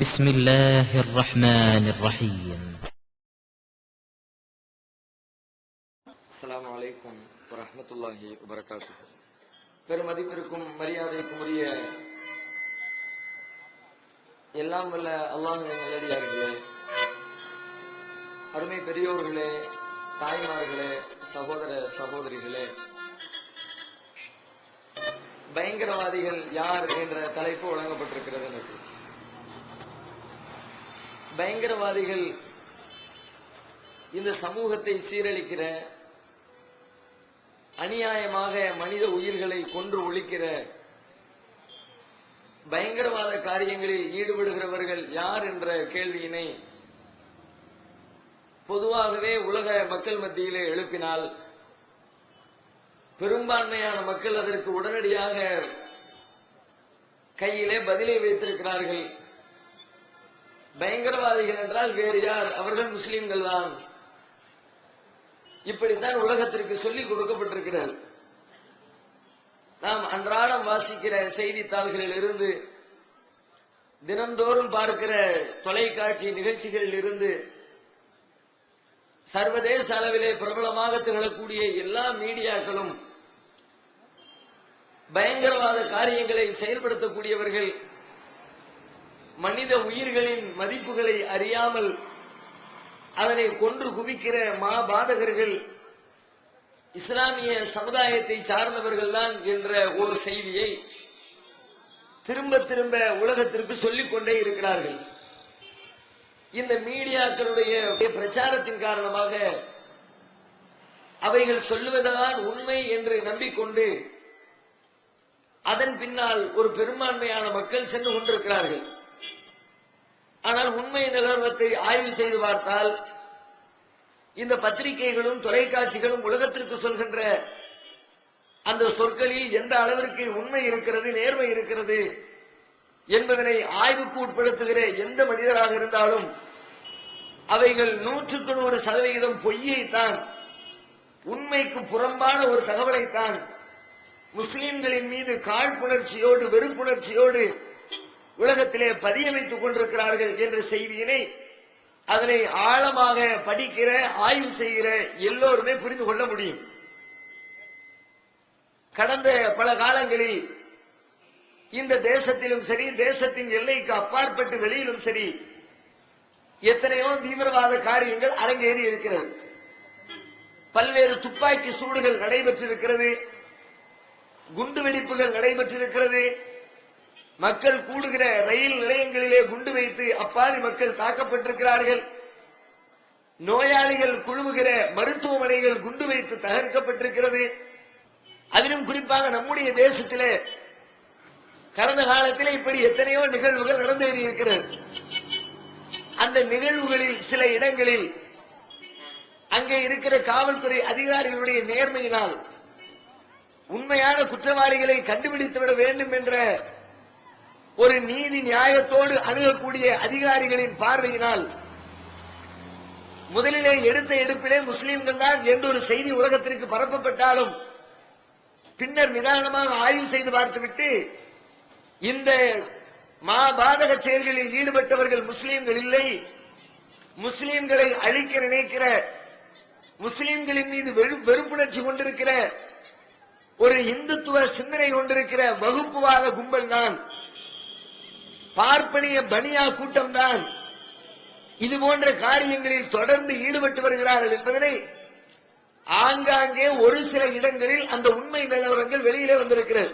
بسم الله الرحمن الرحيم. السلام عليكم ورحمة الله وبركاته. பெருமதிப்பிற்கும் மரியாதைக்கும் உரிய எல்லாம் வல்ல அல்லாஹ்வின் நல்லடியார்களே, அருமை பெரியோர்களே, தாய்மார்களே, சகோதர சகோதரிகளே, பயங்கரவாதிகள் யார் என்ற தலைப்பு வழங்கப்பட்டிருக்கிறது. எனக்கு பயங்கரவாதிகள் இந்த சமூகத்தை சீரழிக்கிற, அநியாயமாக மனித உயிர்களை கொன்று ஒழிக்கிற பயங்கரவாத காரியங்களில் ஈடுபடுகிறவர்கள் யார் என்ற கேள்வியினை பொதுவாகவே உலக மக்கள் மத்தியிலே எழுப்பினால் பெரும்பான்மையான மக்கள் அதற்கு உடனடியாக கையிலே பதிலை வைத்திருக்கிறார்கள். பயங்கரவாதிகள் என்றால் வேறு யார்? அவர்கள் முஸ்லிம்கள் தான். இப்படித்தான் உலகத்திற்கு சொல்லிக் கொடுக்கப்பட்டிருக்கிறது. நாம் அன்றாடம் வாசிக்கிற செய்தித்தாள்களில் இருந்து, தினந்தோறும் பார்க்கிற தொலைக்காட்சி நிகழ்ச்சிகளில் இருந்து, சர்வதேச அளவிலே பிரபலமாக திகழக்கூடிய எல்லா மீடியாக்களும் பயங்கரவாத காரியங்களை செயல்படுத்தக்கூடியவர்கள், மனித உயிர்களின் மதிப்புகளை அறியாமல் அதனை கொன்று குவிக்கிற மாபாதகர்கள் இஸ்லாமிய சமுதாயத்தை சார்ந்தவர்கள் தான் என்ற ஒரு செய்தியை திரும்ப திரும்ப உலகத்திற்கு சொல்லிக் கொண்டே இருக்கிறார்கள். இந்த மீடியாக்களுடைய பிரச்சாரத்தின் காரணமாக அவைகள் சொல்லுவதுதான் உண்மை என்று நம்பிக்கொண்டு அதன் பின்னால் ஒரு பெரும்பான்மையான மக்கள் சென்று கொண்டிருக்கிறார்கள். ஆனால் உண்மை நிலவரத்தை ஆய்வு செய்து பார்த்தால் இந்த பத்திரிகைகளும் தொலைக்காட்சிகளும் உலகத்திற்கு சொல்கின்ற அந்த சொற்களில் எந்த அளவிற்கு உண்மை இருக்கிறது, நேர்மை இருக்கிறது என்பதனை ஆய்வுக்கு உட்படுத்துகிற எந்த மனிதராக இருந்தாலும் அவைகள் 100% பொய்யைத்தான், உண்மைக்கு புறம்பான ஒரு தகவலைத்தான், முஸ்லிம்களின் மீது காழ்ப்புணர்ச்சியோடு வெறுப்புணர்ச்சியோடு உலகத்திலே பதிய வைத்துக் கொண்டிருக்கிறார்கள் என்ற செய்தியினை அதனை ஆழமாக படிக்கிற, ஆய்வு செய்கிற எல்லோருமே புரிந்து கொள்ள முடியும். கடந்த பல காலங்களில் இந்த தேசத்திலும் சரி, தேசத்தின் எல்லைக்கு அப்பாற்பட்டு வெளியிலும் சரி, எத்தனையோ தீவிரவாத காரியங்கள் அரங்கேறி இருக்கிறது. பல்வேறு துப்பாக்கி சூடுகள் நடைபெற்றிருக்கிறது, குண்டுவெடிப்புகள் நடைபெற்றிருக்கிறது, மக்கள் கூடுகிற ரயில் நிலையங்களிலே குண்டு வைத்து அப்பாவி மக்கள் தாக்கப்பட்டிருக்கிறார்கள், நோயாளிகள் குழுவுகிற மருத்துவமனைகள் குண்டு வைத்து தகர்க்கப்பட்டிருக்கிறது. அதிலும் குறிப்பாக நம்முடைய தேசத்திலே கடந்த காலத்திலே இப்படி எத்தனையோ நிகழ்வுகள் நடந்தேறி இருக்கிறது. அந்த நிகழ்வுகளில் சில இடங்களில் அங்கே இருக்கிற காவல்துறை அதிகாரிகளுடைய நேர்மையினால் உண்மையான குற்றவாளிகளை கண்டுபிடித்துவிட வேண்டும் என்ற ஒரு நீதி நியாயத்தோடு அணுகக்கூடிய அதிகாரிகளின் பார்வையினால் முதலிலே எடுத்த எடுப்பிலே முஸ்லிம்கள் தான் என்ற ஒரு செய்தி உலகத்திற்கு பரப்பப்பட்டாலும் பின்னர் நிதானமாக ஆய்வு செய்து பார்த்துவிட்டு இந்த மாபாதக செயல்களில் ஈடுபட்டவர்கள் முஸ்லிம்கள் இல்லை, முஸ்லிம்களை அழிக்க நினைக்கிற, முஸ்லிம்களின் மீது வெறுப்புணர்ச்சி கொண்டிருக்கிற ஒரு இந்துத்துவ சிந்தனை கொண்டிருக்கிற வகுப்புவாத கும்பல் தான், பார்ப்பனிய பனியா கூட்டம் தான் இது போன்ற காரியங்களில் தொடர்ந்து ஈடுபட்டு வருகிறார்கள் என்பதனை ஆங்காங்கே ஒரு சில இடங்களில் அந்த உண்மை நிலவரங்கள் வெளியிலே வந்திருக்கிறது.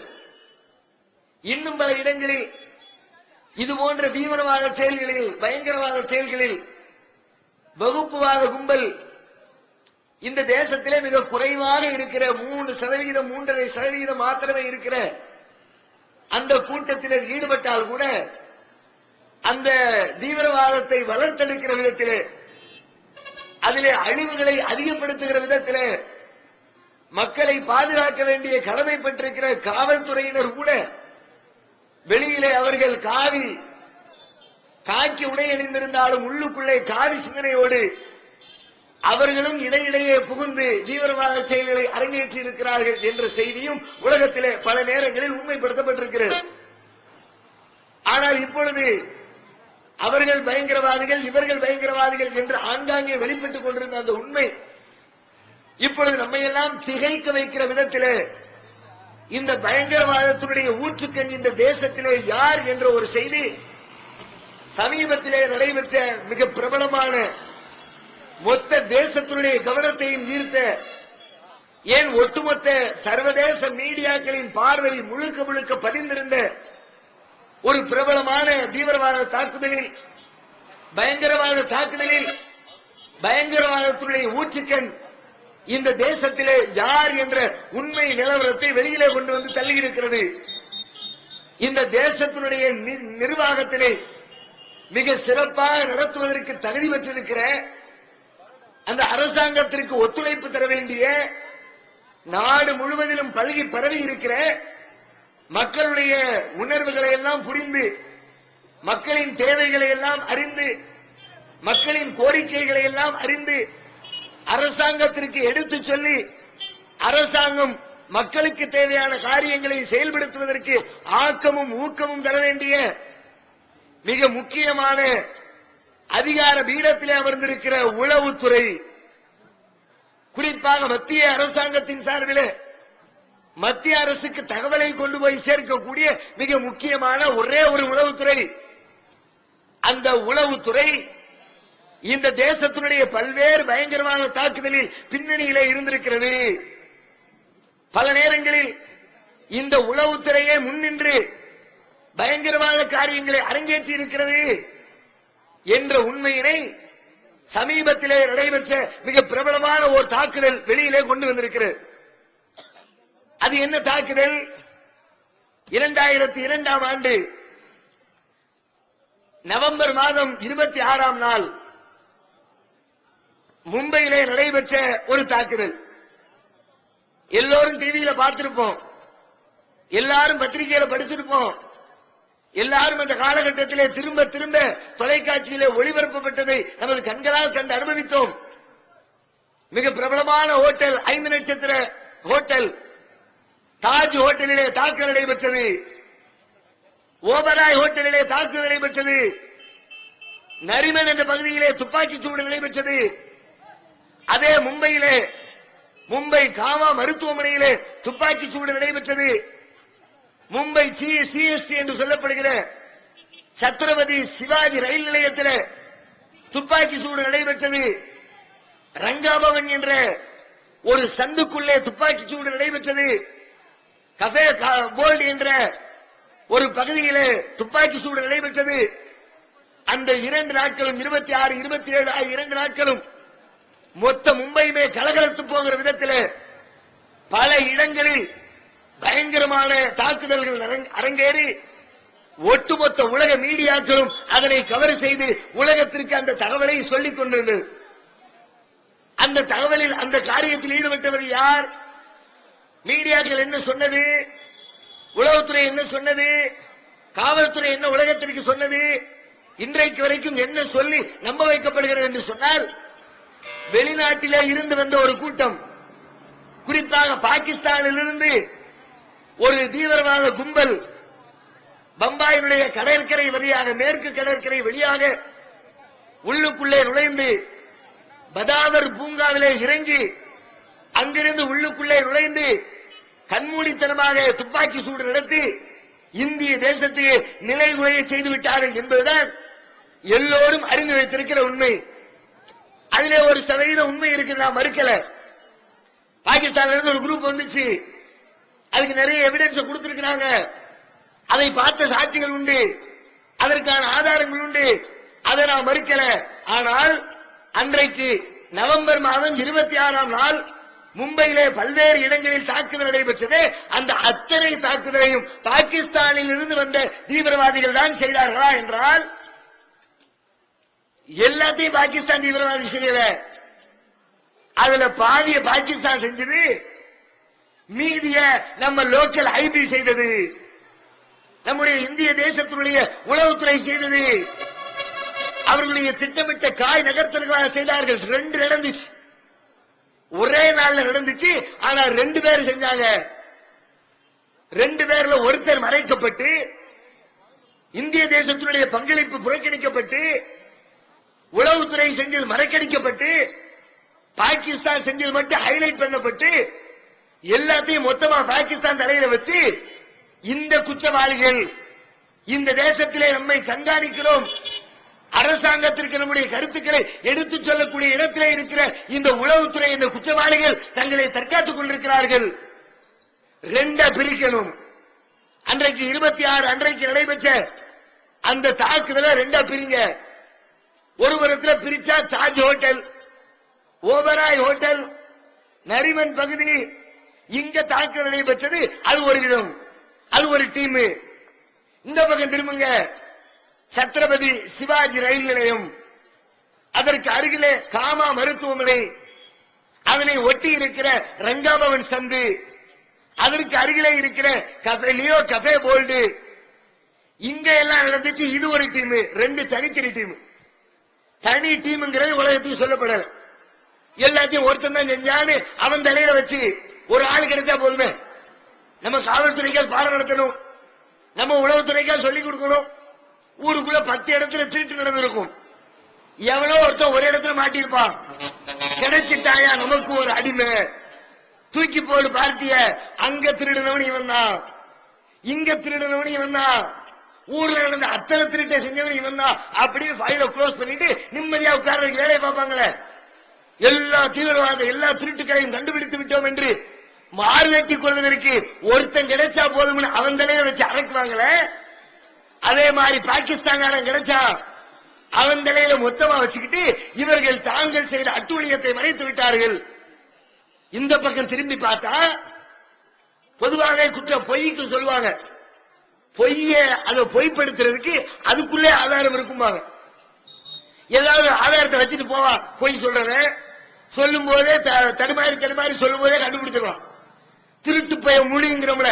இன்னும் பல இடங்களில் இது போன்ற தீவிரவாத செயல்களில், பயங்கரவாத செயல்களில் வகுப்புவாத கும்பல் இந்த தேசத்திலே மிக குறைவாக இருக்கிற 3%, 3.5% மாத்திரமே இருக்கிற அந்த கூட்டத்தினர் ஈடுபட்டால் கூட அந்த தீவிரவாதத்தை வளர்த்தெடுக்கிற விதத்திலே, அதிலே அழிவுகளை அதிகப்படுத்துகிற விதத்திலே மக்களை பாதுகாக்க வேண்டிய கடமைப்பட்டிருக்கிற காவல்துறையினர் கூட வெளியிலே அவர்கள் காக்கி உடை அணிந்திருந்தாலும் உள்ளுக்குள்ளே காவி சிந்தனையோடு அவர்களும் இடையிடையே புகுந்து தீவிரவாத செயல்களை அரங்கேற்றி இருக்கிறார்கள் என்ற செய்தியும் உலகத்திலே பல நேரங்களில் உண்மைப்படுத்தப்பட்டிருக்கிறது. ஆனால் இப்பொழுது அவர்கள் பயங்கரவாதிகள், இவர்கள் பயங்கரவாதிகள் என்று ஆங்காங்கே வெளிப்பட்டுக் கொண்டிருந்த அந்த உண்மை இப்பொழுது நம்மை எல்லாம் திகைக்க வைக்கிற விதத்திலே இந்த பயங்கரவாதத்தினுடைய ஊற்றுக்கண் இந்த தேசத்திலே யார் என்ற ஒரு செய்தி சமீபத்திலே நடைபெற்ற மிக பிரபலமான மொத்த தேசத்தினுடைய கவனத்தையும் ஈர்த்த, ஏன் ஒட்டுமொத்த சர்வதேச மீடியாக்களின் பார்வை முழுக்க முழுக்க பதிந்திருந்த ஒரு பிரபலமான தீவிரவாத தாக்குதலில், பயங்கரவாதத்தினுடைய ஊற்றுக்கண் இந்த தேசத்திலே யார் என்ற உண்மை நிலவரத்தை வெளியிலே கொண்டு வந்து தள்ளியிருக்கிறது. இந்த தேசத்தினுடைய நிர்வாகத்திலே மிக சிறப்பாக நடத்துவதற்கு தகுதி பெற்றிருக்கிற, அந்த அரசாங்கத்திற்கு ஒத்துழைப்பு தர வேண்டிய, நாடு முழுவதிலும் பல்கி பரவி இருக்கிற, மக்களுடைய உணர்வுகளை எல்லாம் புரிந்து, மக்களின் தேவைகளை எல்லாம் அறிந்து, மக்களின் கோரிக்கைகளை எல்லாம் அறிந்து அரசாங்கத்திற்கு எடுத்துச் சொல்லி அரசாங்கம் மக்களுக்கு தேவையான காரியங்களை செயல்படுத்துவதற்கு ஆக்கமும் ஊக்கமும் தர வேண்டிய மிக முக்கியமான அதிகார பீடத்திலே அமர்ந்திருக்கிற உளவுத்துறை, குறிப்பாக மத்திய அரசாங்கத்தின் சார்பில் மத்திய அரசுக்கு தகவலை கொண்டு போய் சேர்க்கக்கூடிய மிக முக்கியமான ஒரே ஒரு உளவுத்துறை, அந்த உளவுத்துறை இந்த தேசத்தினுடைய பல்வேறு பயங்கரவாத தாக்குதலில் பின்னணியிலே இருந்திருக்கிறது. பல நேரங்களில் இந்த உளவுத்துறையே முன்னின்று பயங்கரவாத காரியங்களை அரங்கேற்றி இருக்கிறது என்ற உண்மையினை சமீபத்திலே நடைபெற்ற மிக பிரபலமான ஒரு தாக்குதல் வெளியிலே கொண்டு வந்திருக்கிறது. அது என்ன தாக்குதல்? 2002ஆம் ஆண்டு நவம்பர் மாதம் 26ஆம் நாள் மும்பையிலே நடைபெற்ற ஒரு தாக்குதல். எல்லோரும் டிவியில பார்த்திருப்போம், எல்லாரும் பத்திரிகையில படிச்சிருப்போம், எல்லாரும் அந்த காலகட்டத்திலே திரும்ப திரும்ப தொலைக்காட்சியிலே ஒளிபரப்பப்பட்டதை நமது கண்களால் கண்டு அனுபவித்தோம். மிக பிரபலமான ஹோட்டல், 5 நட்சத்திர ஹோட்டல் தாஜ் ஹோட்டலிலே தாக்குதல் நடைபெற்றது. ஓபராய் ஹோட்டலிலே தாக்குதல் நடைபெற்றது. நரிமன் என்ற பகுதியிலே துப்பாக்கிச் சூடு நடைபெற்றது. அதே மும்பையிலே, மும்பை காமா மருத்துவமனையிலே துப்பாக்கிச் சூடு நடைபெற்றது. மும்பை சிஎஸ்டி என்று சொல்லப்படுகிற சத்ரபதி சிவாஜி ரயில் நிலையத்தில் துப்பாக்கி சூடு நடைபெற்றது. ரங்காபவன் என்ற ஒரு சந்துக்குள்ளே துப்பாக்கி சூடு நடைபெற்றது. கஃபே கோல்டு என்ற ஒரு பகுதியிலே துப்பாக்கி சூடு நடைபெற்றது. அந்த 2 நாட்களும் 26, 27 ஆகிய 2 நாட்களும் மொத்த மும்பையுமே கலகலத்து போகிற விதத்தில் பல இடங்களில் பயங்கரமான தாக்குதல்கள் அரங்கேறி ஒட்டுமொத்த உலக மீடியாக்களும் அதனை கவர் செய்து உலகத்திற்கு அந்த தகவலை சொல்லிக் கொண்டிருந்தது. அந்த தகவலில், அந்த காரியத்தில் ஈடுபட்டவர் யார்? மீடியாக்கள் என்ன சொன்னது? உளவுத்துறை என்ன சொன்னது? காவல்துறை என்ன உலகத்திற்கு சொன்னது? இன்றைக்கு வரைக்கும் என்ன சொல்லி நம்ப வைக்கப்படுகிறது என்று சொன்னால், வெளிநாட்டிலே இருந்து வந்த ஒரு கூட்டம், குறிப்பாக பாகிஸ்தானிலிருந்து ஒரு தீவிரவாத கும்பல் பம்பாயினுடைய கடற்கரை வழியாக, மேற்கு கடற்கரை வழியாக உள்ளுக்குள்ளே நுழைந்து பதாவர் பூங்காவிலே இறங்கி அங்கிருந்து உள்ளுக்குள்ளே நுழைந்து கண்மூடித்தனமாக துப்பாக்கி சூடு நடத்தி இந்திய தேசத்தையே நிலைகுலைய செய்து விட்டார்கள் என்பதுதான் எல்லோரும் அறிந்து வைத்திருக்கிற உண்மை. அதிலே ஒரு சதவீதம் உண்மை இருக்கு, நான் மறுக்கல. பாகிஸ்தான்ல இருந்து ஒரு குரூப் வந்துச்சு, அதுக்கு நிறைய எவிடன்ஸ் கொடுத்திருக்கிறாங்க, அதை பார்த்த சாட்சிகள் உண்டு, அதற்கான ஆதாரங்கள் உண்டு, அதை நான் மறுக்கல. ஆனால் அன்றைக்கு நவம்பர் மாதம் 26ஆம் நாள் மும்பையிலே பல்வேறு இடங்களில் தாக்குதல் நடைபெற்றது. அந்த அத்தனை தாக்குதலையும் பாகிஸ்தானில் இருந்து வந்த தீவிரவாதிகள் தான் செய்தார்களா என்றால், எல்லாத்தையும் பாகிஸ்தான் தீவிரவாதி செய்யல. அதுல பாதிய பாகிஸ்தான் செஞ்சது, மீதிய நம்ம லோக்கல் ஐபி செய்தது, நம்முடைய இந்திய தேசத்தினுடைய உளவுத்துறை செய்தது. அவர்களுடைய திட்டமிட்ட காய் நகர்த்தல்களாக செய்தார்கள். 2 நடந்துச்சு, ஒரே நாள்ல நடந்துச்சு. ஆனா 2 பேர் செஞ்சாங்க. 2 பேர்ல ஒருத்தர் மறைக்கப்பட்டு இந்திய தேசத்தினுடைய பங்களிப்பு புறக்கணிக்கப்பட்டு, உளவுத்துறை செஞ்சது மறக்கடிக்கப்பட்டு, பாகிஸ்தான் செஞ்சது மட்டும் ஹைலைட் பண்ணப்பட்டு, எல்லாத்தையும் மொத்தமா பாகிஸ்தான் தலையில வச்சு இந்த குற்றவாளிகள் இந்த தேசத்திலே நம்மை கண்காணிக்கிறோம், அரசாங்கத்திற்கு நம்முடைய கருத்துக்களை எடுத்துச் சொல்லக்கூடிய இடத்திலே இருக்கிற இந்த உளவுத்துறை இந்த குற்றவாளிகள் தங்களை தற்காத்துக் கொண்டிருக்கிறார்கள். ரெண்டா பிரிக்கணும். அன்றைக்கு 26 அன்றைக்கு நடைபெற்ற அந்த தாக்குதலை ரெண்டா பிரிங்க. ஒரு புறத்தில் பிரிச்சா தாஜ் ஹோட்டல், ஓபராய் ஹோட்டல், நரிமன் பகுதி, இங்க தாக்குதல் நடைபெற்றது. அது ஒரு விதம், அது ஒரு டீம். இந்த பக்கம் திரும்புங்க, சத்ரபதி சிவாஜி ரயில் நிலையம், அதற்கு அருகிலே காமா மருத்துவமனை, அதனை ஒட்டி இருக்கிற ரங்காபவன் சந்து, அதற்கு அருகிலே இருக்கிற கஃபே லியோ கஃபே போல்டு, இங்க எல்லாம் நடந்துச்சு. இது ஒரு டீம், ரெண்டு தனித்தனி டீம். தனி டீம்ங்கிறது உலகத்துக்கு சொல்லப்படல. எல்லாத்தையும் ஒருத்தன் தான் செஞ்சான்னு அவன் தலையில வச்சு ஒரு ஆள் கிடைச்சா போதுமே. நம்ம காவல்துறைக்கால் பாடம் நடத்தணும், நம்ம உளவுத்துறைக்கால் சொல்லிக் கொடுக்கணும். ஊருக்குள்ள 10 இடத்துல திருட்டு நடந்திருக்கும், எவ்வளோ ஒருத்தன் ஒரு இடத்துல மாட்டிருப்பான். கிடைச்சிட்டாயா நமக்கு ஒரு அடிமை, தூக்கி போடு பார்ட்டிய. அங்க திருடனவன் இவன் தான், இங்க திருடனவன் இவன் தான், ஊர்ல நடந்த அத்தனை திருட்டை செஞ்சவன் இவன் தான். அப்படின்னு ஃபைல க்ளோஸ் பண்ணிட்டு நிம்மதியா உட்கார்றதுக்கு வேலையை பார்ப்பாங்களே. எல்லா தீவிரவாத எல்லா திருட்டுக்களையும் கண்டுபிடித்து விட்டோம் என்று மாறுதட்டி கொள்வதற்கு ஒருத்தன் கிடைச்சா போதும்னு அவன் தலையில வச்சு அடக்குவாங்களே. அதே மாதிரி பாகிஸ்தான் கிடைச்சா அவன் தலையில மொத்தமா வச்சுக்கிட்டு இவர்கள் தாங்கள் செய்த அட்டூழியத்தை மறைத்து விட்டார்கள். இந்த பக்கம் திரும்பி பார்த்தா பொதுவாக குற்றம் பொய்க்கு சொல்லுவாங்க. பொய்ய அதை பொய்ப்படுத்துறதுக்கு அதுக்குள்ளே ஆதாரம் இருக்குமாங்க. ஏதாவது ஆதாரத்தை வச்சுட்டு போவான். பொய் சொல்றவன் சொல்லும் போதே தடுமாறி சொல்லும் போதே கண்டுபிடிச்சிருவான். திருட்டு பய மொழிங்கிறோம்ல,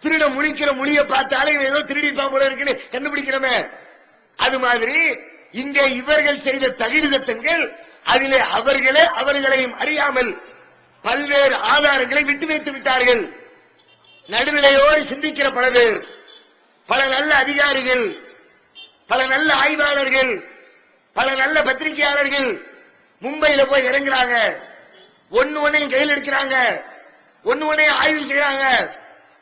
திருட முழிக்கிற மொழியை பார்த்தாலே ஏதோ திருடிப்பான் போல இருக்குன்னு கண்டுபிடிக்கிறோமே. அது மாதிரி இங்கே இவர்கள் செய்த தகிடுதத்தங்கள், அதிலே அவர்களையும் அறியாமல் பல்வேறு ஆதாரங்களை விட்டு வைத்து விட்டார்கள். நடுநிலையோடு சிந்திக்கிற பல பேர், பல நல்ல அதிகாரிகள், பல நல்ல ஆய்வாளர்கள், பல நல்ல பத்திரிகையாளர்கள் மும்பையில போய் இறங்குறாங்க. ஒன்னையும் கையில் எடுக்கிறாங்க, ஒன்னையும் ஆய்வு செய்யறாங்க.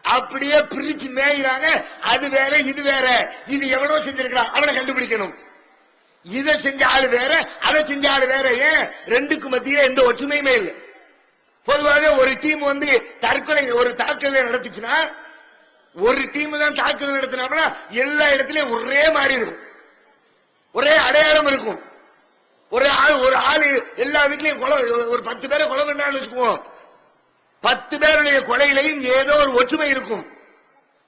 அப்படியே பிரிச்சு மேயிறாங்க. அது வேற இது வேற. இது எவனோ செஞ்சிருக்கிறான், அவனை கண்டுபிடிக்கணும். இதை செஞ்ச ஆளு வேற, அதை செஞ்ச ஆளு வேற. ஏன் ரெண்டுக்கு மத்தியில எந்த ஒற்றுமையுமே இல்லை. பொதுவாக ஒரு டீம் தற்கொலை ஒரு தாக்குதலை நடத்துச்சுன்னா, ஒரு டீம் தான் தாக்குதல் நடத்தினா எல்லா இடத்திலையும் ஒரே மாதிரி இருக்கும், ஒரே அடையாளம் இருக்கும். ஒரு ஆளு எல்லா வீட்லயும் கொலை, ஒரு 10 பேரை கொலை பண்ணான்னு வச்சுக்குவோம், 10 பேருடைய கொலையிலையும் ஏதோ ஒரு ஒற்றுமை இருக்கும்.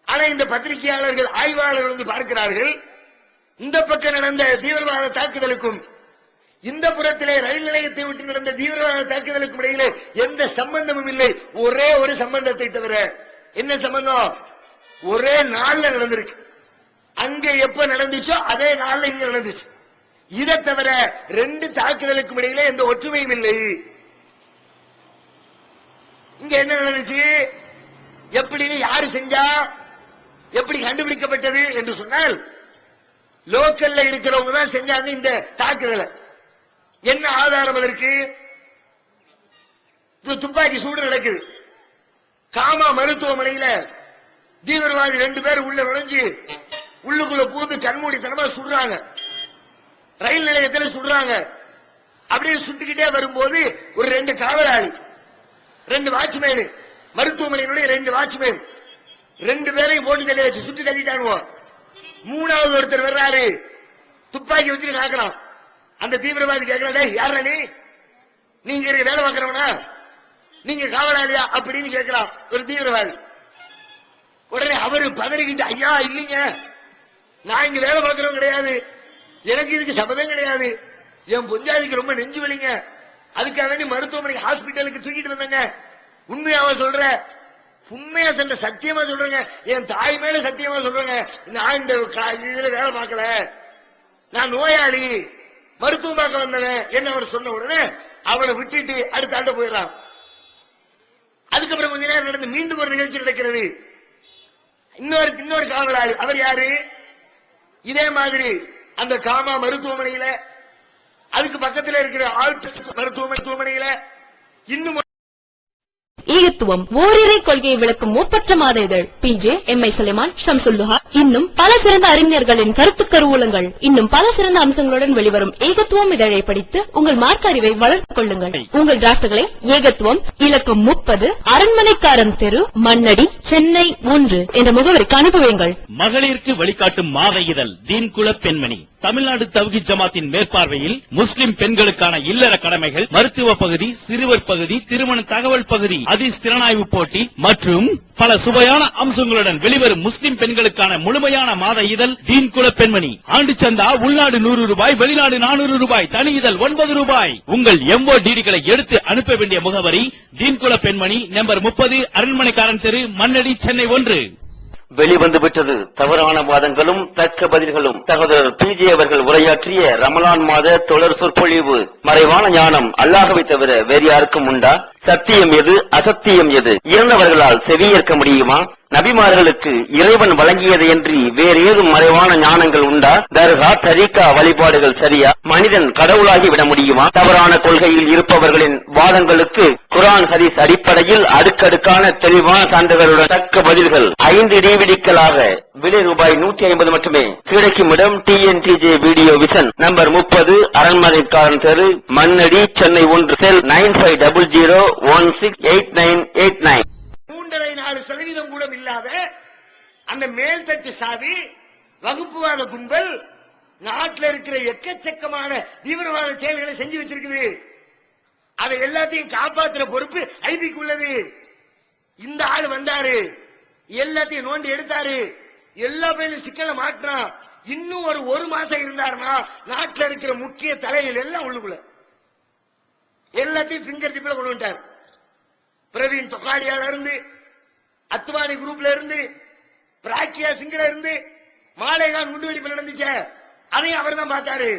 ஆனா இந்த பத்திரிகையாளர்கள் ஆய்வாளர்கள் பார்க்கிறார்கள், இந்த பக்கம் நடந்த தீவிரவாத தாக்குதலுக்கும் இந்த புறத்திலே ரயில் நிலையத்தை விட்டு நடந்த தீவிரவாத தாக்குதலுக்கும் இடையிலே எந்த சம்பந்தமும் இல்லை. ஒரே ஒரு சம்பந்தத்தை தவிர. என்ன சம்பந்தம்? ஒரே நாள்ல நடந்திருக்கு. அங்க எப்ப நடந்துச்சோ அதே நாள்ல இங்க நடந்துச்சு. இதை தவிர ரெண்டு தாக்குதலுக்கும் இடையிலே எந்த ஒற்றுமையும் இல்லை. இங்க என்ன நடந்துச்சு, எப்படி யாரு செஞ்சா, எப்படி கண்டுபிடிக்கப்பட்டது என்று சொன்னால், லோக்கல்ல இருக்கிறவங்க தான் செஞ்சாங்க இந்த தாக்குதலை. என்ன ஆதாரம் அதற்கு? துப்பாக்கி சூடு நடக்குது. காமா மருத்துவமனையில தீவிரவாதி 2 பேர் உள்ள நுழைஞ்சு உள்ளுக்குள்ள பூந்து கண்மூடித்தனமா சுடுறாங்க. ரயில் நிலையத்தில் சுடுறாங்க. அப்படியே சுட்டுக்கிட்டே வரும்போது ஒரு 2 காவலாளி, 2 வாட்ச்மேன், மருத்துவமனையினுடைய 2 வாட்ச்மேன் 2 பேரையும் போட்டு தள்ளி வச்சு சுட்டு தள்ளிட்டாங்க. 3வது ஒருத்தர் வர்றாரு, துப்பாக்கி வச்சுட்டு காக்கலாம். அந்த தீவிரவாதி கேட்கலாம், யாரா நீங்க வேலை பார்க்கிறவனா, நீங்க காவலாளியா அப்படின்னு கேட்கலாம் ஒரு தீவிரவாதி. உடனே அவரு பதறிக்கிட்டு, ஐயா இல்லைங்க, நான் இங்க வேலை பார்க்கிறவங்க கிடையாது, எனக்கு இதுக்கு சம்மதம் கிடையாது, என் பொஞ்சாதிக்கு ரொம்ப நெஞ்சு வலிங்க, அதுக்காக வேண்டி மருத்துவமனை ஹாஸ்பிட்டலுக்கு தூக்கிட்டு வந்தங்க, உண்மையாவ சொல்ற, உண்மையா சொல்ற, சத்தியமா சொல்றேங்க, என் தாய் மேல சத்தியமா சொல்றேங்க, நான் இந்த இதுல வேலை பார்க்கல, நான் நோயாளி, மருத்துவம் பார்க்க வந்தவன் என்ன அவர் சொன்ன உடனே அவனை விட்டுட்டு அடுத்த ஆண்ட போயிடறான். அதுக்கப்புறம் கொஞ்ச நேரம் நடந்து மீண்டும் ஒரு நிகழ்ச்சி நடக்கிறது. இன்னொரு காவலாளி, அவர் யாரு, இதே மாதிரி அந்த காமா மருத்துவமனையில, அதுக்கு பக்கத்தில் இருக்கிற ஆல்ட் மருத்துவமனையில இன்னும் ஈகத்துவம் ஓரிரை கொள்கையை விளக்கும் ஒப்பற்ற மாத இதழ் PJ MI சுலைமான், ஷம்சுல்லுஹா, இன்னும் பல சிறந்த அறிஞர்களின் கருத்து கருவூலங்கள், இன்னும் பல சிறந்த அம்சங்களுடன் வெளிவரும் ஏகத்துவம் இதழை படித்து உங்கள் மார்க்க அறிவை வளர்த்துக் கொள்ளுங்கள். உங்கள் டிராப்ட்களை ஏகத்துவம் இலக்கம் 30 அரண்மனைக்காரன் தெரு, மண்ணடி, சென்னை 1 என்ற முகவரிக்கு அனுப்புவீங்கள். மகளிருக்கு வழிகாட்டும் மாத இதழ் தீன்குல பெண்மணி, தமிழ்நாடு தவ்ஹீத் ஜமாத்தின் மேற்பார்வையில் முஸ்லிம் பெண்களுக்கான இல்லற கடமைகள், மருத்துவ பகுதி, சிறுவர் பகுதி, திருமண தகவல் பகுதி, ஹதீஸ் திறனாய்வு போட்டி மற்றும் பல சுவையான அம்சங்களுடன் வெளிவரும் முஸ்லிம் பெண்களுக்கான முழுமையான மாத இதழ் தீன்குல பெண்மணி. ஆண்டு சந்தா உள்நாடு 100 ரூபாய், வெளிநாடு 400 ரூபாய், தனி இதழ் 9 ரூபாய். உங்கள் MODDகளை எடுத்து அனுப்ப வேண்டிய முகவரி தீன்குல பெண்மணி, நம்பர் 30, அரண்மனைக்காரன் தெரு, மண்ணடி, சென்னை 1. வெளிவந்து விட்டது தவறான வாதங்களும் தக்க பதில்களும். சகோதரர் PJ அவர்கள் உரையாற்றிய ரமலான் மாத தொடர் சொற்பொழிவு. மறைவான ஞானம் அல்லாஹ்வை தவிர வேறு யாருக்கும் உண்டா? சத்தியம் எது, அசத்தியம் எது? இறந்தவர்களால் செவியேற்க முடியுமா? நபிமார்களுக்கு இறைவன் வழங்கியது என்று வேறு ஏதும் மறைவான ஞானங்கள் உண்டா? தர்கா, தரீகா வழிபாடுகள் சரியா? மனிதன் கடவுளாகி விட முடியுமா? தவறான கொள்கையில் இருப்பவர்களின் வாதங்களுக்கு குர்ஆன் ஹதீஸ் அடிப்படையில் அடுக்கடுக்கான தெளிவான சான்றுகளுடன் தக்க பதில்கள் 5 DVDக்களாக விலை ரூபாய் 150 மட்டுமே. கிடைக்கும் இடம் TNTJ வீடியோ விஷன், நம்பர் 30, அரண்மனைக்காரன் தெரு, மண்ணடி, சென்னை 1. செல் 9500168989. 3.4% கூட இல்லாத அந்த மேல்தட்டு சாதி வகுப்புவாத கும்பல் நாட்டில் இருக்கிற எக்கச்சக்கமான தீவிரவாத செயல்களை செஞ்சு வச்சிருக்குது. அதை எல்லாத்தையும் காப்பாற்றுற பொறுப்பு ஐபிக்கு உள்ளது. இந்த ஆள் வந்தாரு, எல்லாத்தையும் நோண்டி எடுத்தாரு, எல்லா பேரும் சிக்கலை மாற்றான். இன்னும் ஒரு மாசம் இருந்தாருன்னா நாட்டில் இருக்கிற முக்கிய தலைகள் எல்லாம் உள்ளுக்குள்ள எல்லாத்தையும் பிங்கர் டிப்ல கொண்டு வந்துட்டார். பிரவீன் தொக்காடியால இருந்து, அத்வானி குரூப்ல இருந்து, பிராக்கியா சிங்ல இருந்து, மாலேகான் குண்டுவெடிப்பு நடந்துச்ச, அதையும் அவர் தான் பார்த்தாரு.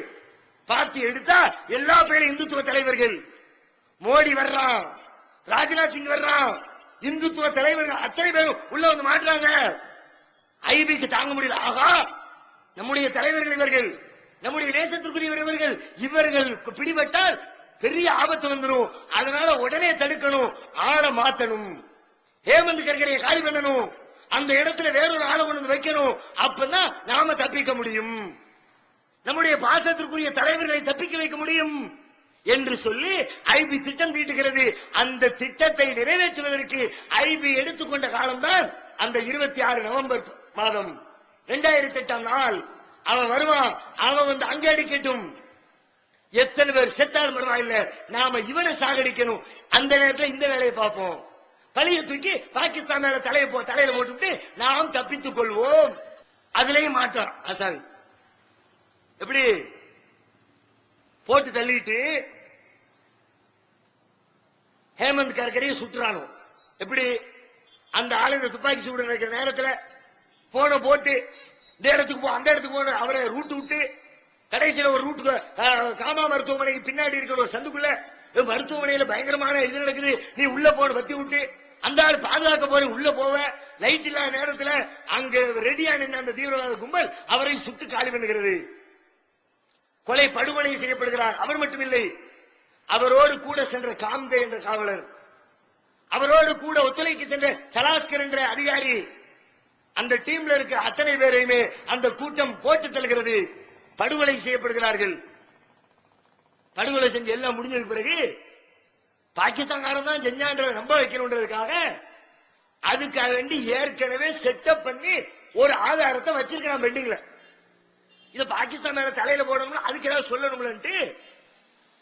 பார்த்து எடுத்தா எல்லா பேரும் இந்துத்துவ தலைவர்கள். மோடி வர்றான், ராஜ்நாத் சிங் வர்றான், இந்துத்துவ தலைவர்கள் அத்தனை பேரும் உள்ள வந்து மாட்டுறாங்க. ஐபிக்கு தாங்க முடியல. ஆகா, நம்முடைய தலைவர்கள் இவர்கள், நம்முடைய நேசத்திற்குரியவர்கள், இவர்கள் பிடிபட்டால் பெரிய ஆபத்து வந்துடும். அதனால உடனே தடுக்கணும், ஆளை மாத்தணும், ஹேமந்த் கர்கரையை காலி பண்ணணும், அந்த இடத்துல வேறொரு ஆளை கொண்டு வைக்கணும். அப்பதான் நாம தப்பிக்க முடியும், நம்முடைய பாசத்திற்குரிய தலைவர்களை தப்பிக்க வைக்க முடியும் என்று சொல்லி ஐபி திட்டம் தீட்டுகிறது. அந்த திட்டத்தை நிறைவேற்றுவதற்கு ஐபி எடுத்துக்கொண்ட காலம்தான் அந்த 26 நவம்பர் மாதம் 2008ஆம் நாள். அவன் வருவான், அவன் வந்து அங்க அடிக்கட்டும். எத்தனை பேர் செத்தாலும் பரவாயில்ல, நாம இவனை சாகடிக்கணும். அந்த நேரத்தில் இந்த வேலையை பார்ப்போம். பழிய தூக்கி பாகிஸ்தான் மேல தலையில போட்டுவிட்டு நாம் தப்பித்துக் கொள்வோம். அதுலயும் மாற்றம் அசாமி எப்படி போட்டு தள்ளிட்டு ஹேமந்த் கர்கரையை சுற்றுறானோ, எப்படி அந்த ஆளுங்க துப்பாக்கி சூடு நடக்கிற நேரத்தில் போன போட்டு இந்த இடத்துக்கு போ, அந்த இடத்துக்கு போன அவரை ரூட் விட்டு கடைசியில ஒரு ரூட்டுக்கு காமா மருத்துவமனைக்கு பின்னாடி இருக்கிற ஒரு சந்துக்குள்ள மருத்துவமனையில பயங்கரமான இது நடக்குது, நீ உள்ள போன வத்தி விட்டு அந்த ஆள் பாதுகாக்க போற உள்ள போவ லைட் இல்லாத நேரத்தில் அங்க ரெடியான அந்த தீவிரவாத கும்பல் அவரை சுட்டு காலி பண்ணுகிறது. படுகொலை செய்யப்படுகிறார். அவர் மட்டுமில்லை, அவரோடு கூட சென்ற காம்தே என்ற காவலர், அவரோடு கூட ஒத்துழைக்கு சென்ற சலாஸ்கர் என்ற அதிகாரி, அந்த டீம்ல இருக்கிற அத்தனை பேரையுமே அந்த கூட்டம் போட்டு தள்ளுகிறது. படுகொலை செய்யப்படுகிறார்கள். படுகொலை செஞ்சு எல்லாம் முடிஞ்சதுக்கு பிறகு பாகிஸ்தான்காரன் தான் செஞ்சான்ற நம்ப வைக்கணும்ன்றதுக்காக அதுக்காக வேண்டி ஏற்கனவே செட்டப் பண்ணி ஒரு ஆதாரத்தை வச்சிருக்கான் பெண்டிங்ல. இத பாகிஸ்தான் மேல தலையில போடணும்னா அதுக்கு ஏதாவது சொல்லணும்லன்ட்டு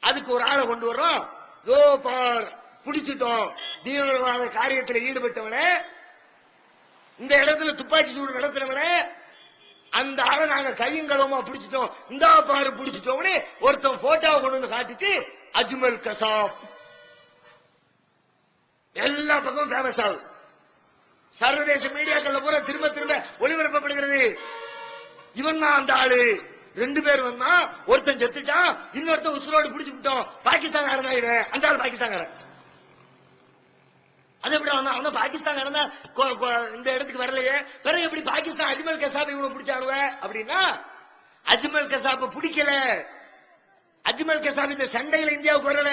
அதுக்கு ஒரு ஆளை கொண்டு வர்றோம். பிடிச்சிட்டோம், தீவிரவாத காரியத்தில் ஈடுபட்டவனே, இந்த இடத்துல துப்பாக்கி சூடு நடத்தினவனே, அந்த ஆளை நாங்க கையங்கலமா பிடிச்சிட்டோம், இந்த பாரு பிடிச்சிட்டோம்னு ஒருத்தன் போட்டோவை கொண்டு வந்து காட்டிச்சு. அஜ்மல் கசாப் எல்லா பக்கமும் ஃபேமஸ் ஆகுது. சர்வதேச மீடியாக்கள்ல பூரா திரும்ப திரும்ப ஒளிபரப்பப்படுகிறது. இவன் தான் அந்த ஆளு. 2 பேர் வந்தா, ஒருத்தன் செத்துட்டான், இன்னொருத்தன் உசுரோடு பிடிச்சு விட்டோம். பாகிஸ்தான்காரன் தான் இவன், அந்த ஆள் பாகிஸ்தான்காரன். அது எப்படி அவன் பாகிஸ்தான்காரன் தான் இந்த இடத்துக்கு வரலையே, பிறகு எப்படி பாகிஸ்தான் அஜ்மல் கசாப் இவனை பிடிச்சாடுவ அப்படின்னா அஜ்மல் கசாப் பிடிக்கல. அஜ்மல் கசாப் இந்த சண்டையில இந்தியாவுக்கு வரல.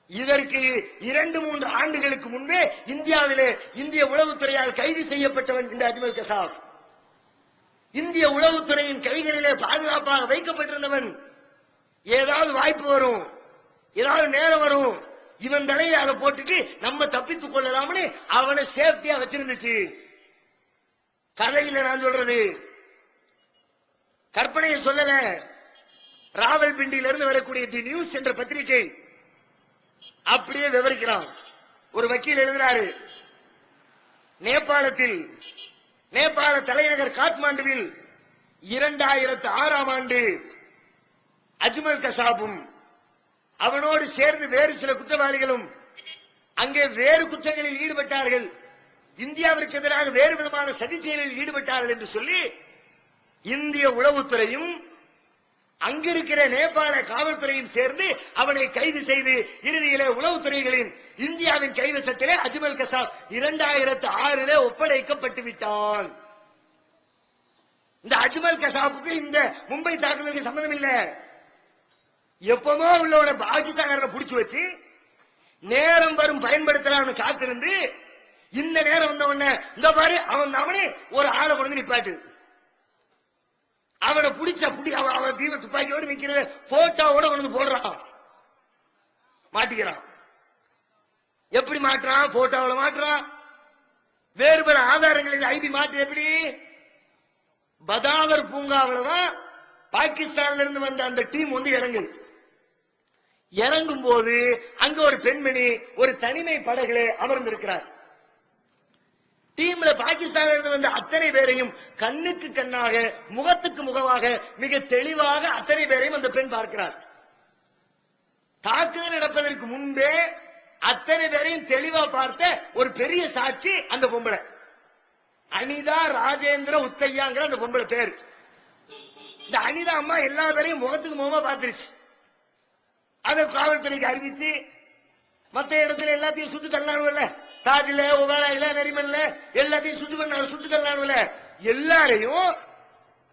இதற்கு 2-3 ஆண்டுகளுக்கு முன்பே இந்தியாவிலே இந்திய உளவுத்துறையால் கைது செய்யப்பட்டவன் இந்த அஜ்மல் கசாப். இந்திய உளவுத்துறையின் கைகளிலே பாதுகாப்பாக வைக்கப்பட்டிருந்தவன். ஏதாவது வாய்ப்பு வரும், ஏதாவது நேரம் வரும், இவன் தலையை அதை போட்டுட்டு நம்ம தப்பித்துக் கொள்ளலாம்னு அவனை சேஃப்டியா வச்சிருந்துச்சு. கதையில நான் சொல்றது கற்பனையை சொல்லல. ராவல்பிண்டியில இருந்து வரக்கூடிய தி நியூஸ் என்ற பத்திரிகை அப்படியே விவரிக்கிறான். ஒரு வக்கீல் எழுதுறாரு, நேபாள தலைநகர் காத்மாண்டுவில் 2006ஆம் ஆண்டு அஜ்மல் கசாபும் அவனோடு சேர்ந்து வேறு சில குற்றவாளிகளும் அங்கே வேறு குற்றங்களில் ஈடுபட்டார்கள், இந்தியாவிற்கு எதிராக வேறு விதமான சதி செயலில் ஈடுபட்டார்கள் என்று சொல்லி இந்திய உளவுத்துறையும் அங்கிருக்கிற நேபாள காவல்துறையும் சேர்ந்து அவனை கைது செய்து இறுதியிலே உளவுத்துறைகளின் இந்தியாவின் கைவசத்திலே அஜ்மல் கசாப் 2006 ஒப்படைக்கப்பட்டு விட்டான். இந்த அஜ்மல் கசாப்புக்கு இந்த மும்பை தாக்குதலுக்கு சம்பந்தம் இல்ல. எப்பமோ உள்ளவனை பாகிஸ்தான புடிச்சு வச்சு நேரம் வரும் பயன்படுத்தலாம்னு காத்திருந்து இந்த நேரம் வந்தவன இந்த மாதிரி அவனே ஒரு ஆளை கொண்டு நிப்பாட்டு, அவனை பிடிச்ச அவன் தீவிர துப்பாக்கியோடு நிக்கிற போட்டோவோட கொண்டு போடுறான், மாட்டிக்கிறான். எப்படி மாற்றான்? போட்டோவில் மாற்றான். வேறு பல ஆதாரங்களில் ஐபி மாற்று. எப்படி? பதாவர் பூங்காவில் தான் பாகிஸ்தான்ல இருந்து வந்த அந்த டீம் இறங்கும் போது அங்க ஒரு பெண்மணி ஒரு தனிமை படகுல அமர்ந்திருக்கிறார். டீம்ல பாகிஸ்தான்ல இருந்து வந்த அத்தனை பேரையும் கண்ணுக்கு கண்ணாக முகத்துக்கு முகமாக மிக தெளிவாக அத்தனை பேரையும் அந்த பெண் பார்க்கிறார். தாக்குதல் நடப்பதற்கு முன்பே அத்தனை பேரையும் தெளிவா பார்த்த ஒரு பெரிய சாட்சி அந்த பொம்பளை. அனிதா ராஜேந்திர உத்தையாங்கிற அந்த பொம்பளை பேர். இந்த அனிதா அம்மா எல்லா பேரையும் முகத்துக்கு முகமா பார்த்துருச்சு. அதை காவல்துறைக்கு அறிவிச்சு மற்ற இடத்துல எல்லாத்தையும் சுட்டு தள்ளானுவல்ல, தாஜில ஒபாராயில நரிமன்ல எல்லாத்தையும் சுட்டு தள்ளானுவல்ல, எல்லாரையும்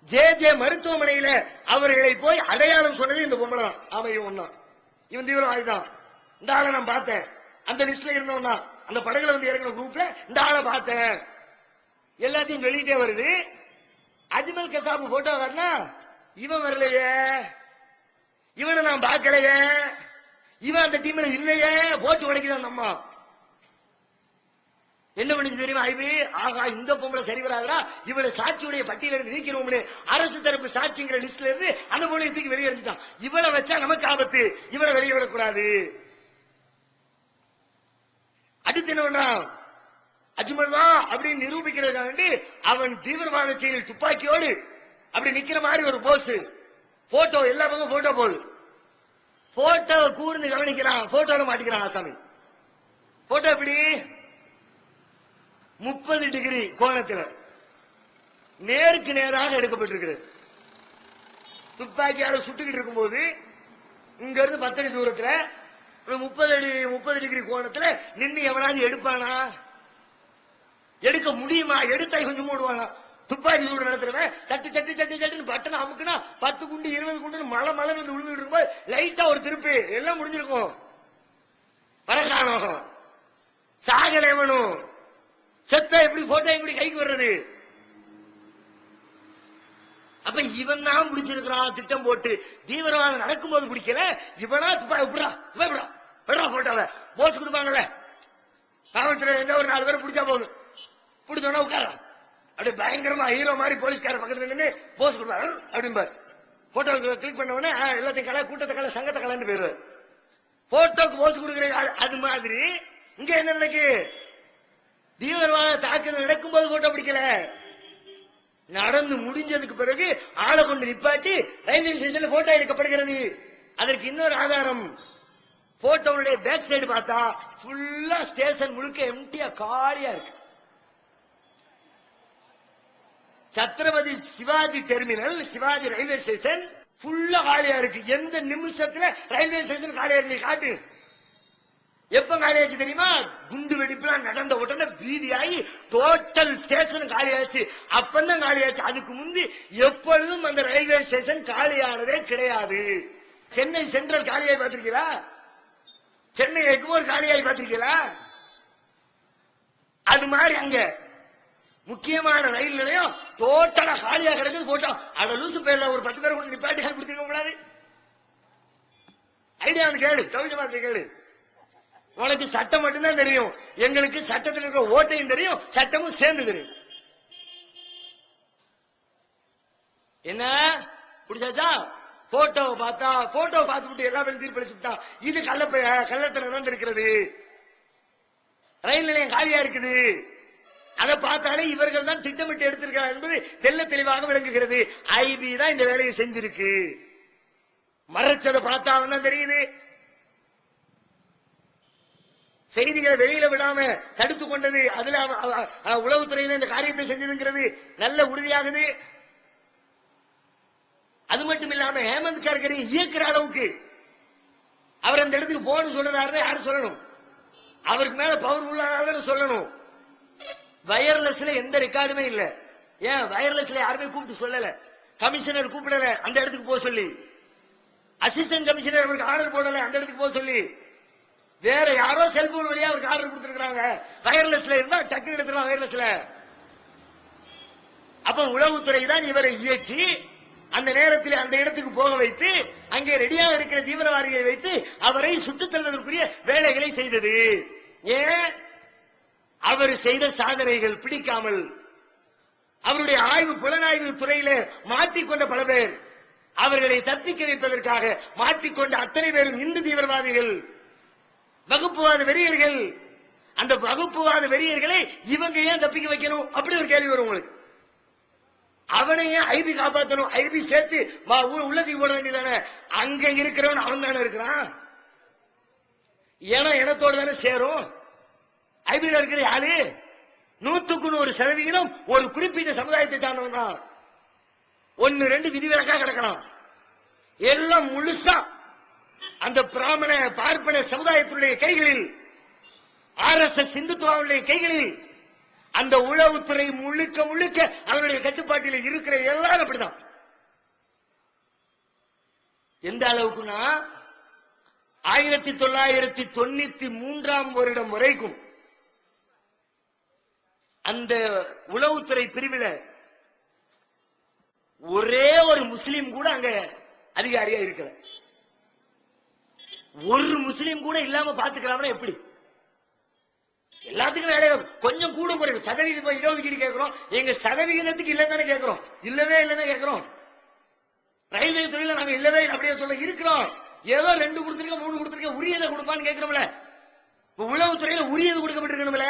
ஜே மருத்துவமனையில அவர்களை போய் அடையாளம் சொன்னது இந்த பொம்பளை தான். அவன் ஒன்னா இவன் தீவிரவாதி தான். இந்த ஆளை நான் பார்த்தேன், அந்த லிஸ்ட்ல இருந்தவன் தான், அந்த படகுல வந்து இறங்கின குரூப்ல இந்த ஆளை பார்த்தேன். எல்லாத்தையும் வெளியிட்டே வருது. அஜ்மல் கசாப் போட்டோ காட்டினா இவன் வரலையே, இவனை நான் பார்க்கலையே, இவன் அந்த டீம்ல இல்லையே, போட்டு உடைக்கிறான். நம்ம என்ன பண்ணி தெரியுமா? ஐவி ஆகா இந்த பொம்பளை சரி வராதா, இவளை சாட்சியுடைய பட்டியலிருந்து நீக்கிறோம்னு அரசு தரப்பு சாட்சிங்கிற லிஸ்ட்ல இருந்து அந்த பொண்ணை தூக்கி வெளியே இருந்துட்டான். இவளை வச்சா நமக்கு ஆபத்து, இவளை வெளியே விடக்கூடாது. அடுத்து என்ன பண்றான்? அஜ்மல் தான் அப்படின்னு நிரூபிக்கிறதுக்காண்டி அவன் தீவிரவாத செயலில் துப்பாக்கியோடு அப்படி நிக்கிற மாதிரி ஒரு போஸ் போட்டோ, எல்லா பக்கம் போட்டோ போகுது. போட்டோவை கூர்ந்து கவனிக்கிறான், போட்டோல மாட்டிக்கிறான் ஆசாமி. போட்டோ எப்படி 30 டிகிரி கோணத்தில் நேருக்கு நேராக எடுக்கப்பட்டிருக்கிறது. துப்பாக்கியால சுட்டுக்கிட்டு இருக்கும் போது இங்க இருந்து 10 அடி தூரத்துல 30 டிகிரி கோணத்துல நின்று எவனாவது எடுப்பானா? எடுக்க முடியுமா? எடுத்தா கொஞ்சம் மூடுவானா? துப்பாக்கி சூடு நடத்துறவன் சட்டு சட்டு சட்டு சட்டுன்னு பட்டனை அமுக்குனா 10 குண்டு 20 குண்டு மழை வந்து விழுந்துட்டு இருக்கும்போது லைட்டா ஒரு திருப்பு எல்லாம் முடிஞ்சிருக்கும். பரகானம் சாகலேவனும் செத்த எப்படி போட்டோ எப்படி கைக்கு வர்றது? அப்ப இவன் தான் பிடிச்சிருக்கிறான் திட்டம் போட்டு. தீவிரவாதம் நடக்கும்போது பிடிக்கல, இவனா துப்பாக்கி விடா போட்டோவை போஸ் கொடுப்பாங்கல்ல காவல்துறை, எந்த ஒரு 4 பேர் பிடிச்சா போதும், பிடிச்சோன்னா உட்கார அப்படியே பயங்கரமா ஹீரோ மாதிரி போலீஸ்கார பக்கத்துல நின்று போஸ் கொடுப்பாரு அப்படிம்பாரு. போட்டோ கிளிக் பண்ண உடனே எல்லாத்தையும் கலை, கூட்டத்தை கலை, சங்கத்தை கலைன்னு போயிருவாரு. போட்டோக்கு போஸ் கொடுக்குற அது மாதிரி இங்க என்ன நடக்கு? தீவிரவாத தாக்குதல் நடக்கும்போது போட்டோ பிடிக்கல, நடந்து முடிஞ்சதுக்கு பிறகு ஆளை கொண்டு நிப்பாட்டி ரயில்வே ஸ்டேஷன்ல போட்டோ எடுக்கப்படுகிறது. அதற்கு இன்னொரு ஆதாரம், போட்டோவுடைய பேக் சைடு பார்த்தா ஃபுல்லா ஸ்டேஷன் முழுக்க எம்டியா காலியா இருக்கு. Chhatrapati Shivaji terminal, Shivaji railway station ஃபுல்லா காலியா இருக்கு. எந்த நிமிஷத்துல ரயில்வே ஸ்டேஷன் காலியா இருக்கு காட்டு. எப்ப காலியாச்சு தெரியுமா? குண்டு வெடிப்புலாம் நடந்த உடனே பீதியாகி டோட்டல் ஸ்டேஷன் காலியாச்சு. அப்பதான் காலியாச்சு. அதுக்கு முந்தி எப்பொழுதும் அந்த ரயில்வே ஸ்டேஷன் காலியானதே கிடையாது. சென்னை சென்ட்ரல் காலியாகி பார்த்திருக்கீங்களா? சென்னை எக்மோர் காலியாகி பார்த்திருக்கீங்களா? அது மாதிரி அங்க முக்கியமான ரயில் நிலையம் டோட்டலா காலியா கிடக்குது. போட்டோம் அட லூசு பேர்ல ஒரு 10 பேரை கொண்டு நிப்பாட்டி பிடிச்சிருக்க கூடாது. ஐடியா வந்து கேளு, கவிதை மாதிரி கேளு. உனக்கு சட்டம் மட்டும்தான் தெரியும், எங்களுக்கு சட்டத்தில் இருக்கிற ஓட்டையும் தெரியும், சட்டமும் சேர்ந்து தெரியும். என்ன பிடிச்சாச்சா? போட்டோவை பார்த்துட்டு எல்லா பேரும் தீர்ப்பளிச்சுட்டா இது கள்ளத்தனம் நடந்திருக்கிறது. ரயில் நிலையம் காலியா இருக்குது. அதை பார்த்தாலே இவர்கள் தான் திட்டமிட்டு எடுத்திருக்கிறார் என்பது தெல்ல தெளிவாக விளங்குகிறது. ஐபி தான் இந்த வேலையை செஞ்சிருக்கு. மறைச்சதை பார்த்தா தான் தெரியுது. செய்திகளை வெளியில விடாம தடுத்து கொண்டது, அதுல உளவுத்துறையில இந்த காரியத்தை செஞ்சிருக்கிறது நல்ல உறுதியாகுது. அது மட்டும் இல்லாம ஹேமந்த் கர்கரி இயக்குற அளவுக்கு அவர் அந்த இடத்துக்கு போகணும்னு சொல்றாரு. யாரு சொல்லணும்? அவருக்கு மேல பவர் உள்ளாத சொல்லணும். வயர்லெஸ்ல எந்த ரெக்கார்டுமே இல்ல. ஏன் வயர்லெஸ்ல யாருமே கூப்பிட்டு சொல்லல, கமிஷனர் கூப்பிடல அந்த இடத்துக்கு போக சொல்லி, அசிஸ்டன்ட் கமிஷனர் அவருக்கு ஆர்டர் போடல அந்த இடத்துக்கு போக சொல்லி, வேற யாரோ செல்போன் வழியா அவருக்கு ஆர்டர் கொடுத்திருக்காங்க. வயர்லெஸ்ல இருந்தா டக்கு எடுத்துலாம் வயர்லெஸ்ல. அப்ப உளவுத்துறை தான் இவரை இயக்கி அந்த நேரத்தில் அந்த இடத்துக்கு போக வைத்து அங்கே ரெடியாக இருக்கிற தீவிரவாதிகளை வைத்து அவரை சுட்டுத் தள்ளுவதற்குரிய வேலைகளை செய்தது. ஏன்? அவர் செய்த சாதனைகள் பிடிக்காமல் அவருடைய ஆய்வு புலனாய்வு துறையில மாற்றிக்கொண்ட பல பேர், அவர்களை தப்பிக்க வைப்பதற்காக மாற்றிக்கொண்ட அத்தனை பேரும் இந்து தீவிரவாதிகள், வகுப்புவாத வெறியர்கள். அந்த வகுப்புவாத வெறியர்களை இவங்க ஏன் தப்பிக்க வைக்கணும்? அப்படி ஒரு கேள்வி வரும் உங்களுக்கு. அவனையே ஐபி காப்பாற்றணும், ஐபி சேர்த்து உள்ளதுக்கு போட வேண்டியதானே. அங்க இருக்கிறவன் அவன் தானே இருக்கிறான், ஏன்னா இனத்தோடு தானே சேரும். ஐபியில் இருக்கிற யாரு 100% ஒரு குறிப்பிட்ட சமுதாயத்தை சார்ந்தவன் தான். 1-2 விதிவிலக்கா கிடக்கலாம், எல்லாம் முழுசா அந்த பிராமண பார்ப்பன சமுதாயத்தினுடைய கைகளில், RSS இந்துத்துவாவுடைய கைகளில், அந்த உளவுத்துறை முழுக்க முழுக்க அவருடைய கட்டுப்பாட்டில் இருக்கிற எல்லாரும் அப்படிதான். எந்த அளவுக்குன்னா 1993 வருடம் வரைக்கும் அந்த உளவுத்துறை பிரிவில் ஒரே ஒரு முஸ்லீம் கூட அங்க அதிகாரியா இருக்கிற, ஒரு முஸ்லீம் கூட இல்லாம பாத்துக்கலாம்னா எப்படி? எல்லாத்துக்கும் வேலை கொஞ்சம் கூட குறைவு. சதவீதம் இடஒதுக்கீடு கேட்கிறோம், எங்க சதவிகிதத்துக்கு இல்லைன்னு கேட்கிறோம், இல்லவே இல்லைன்னு கேட்கிறோம். ரயில்வே துறையில நாங்க இல்லவே அப்படியே சொல்ல இருக்கிறோம். ஏதோ 2 கொடுத்திருக்க 3 கொடுத்திருக்க, உரியதை கொடுப்பான்னு கேட்கிறோம்ல. உளவுத்துறையில உரியது கொடுக்கப்பட்டிருக்கணும்ல.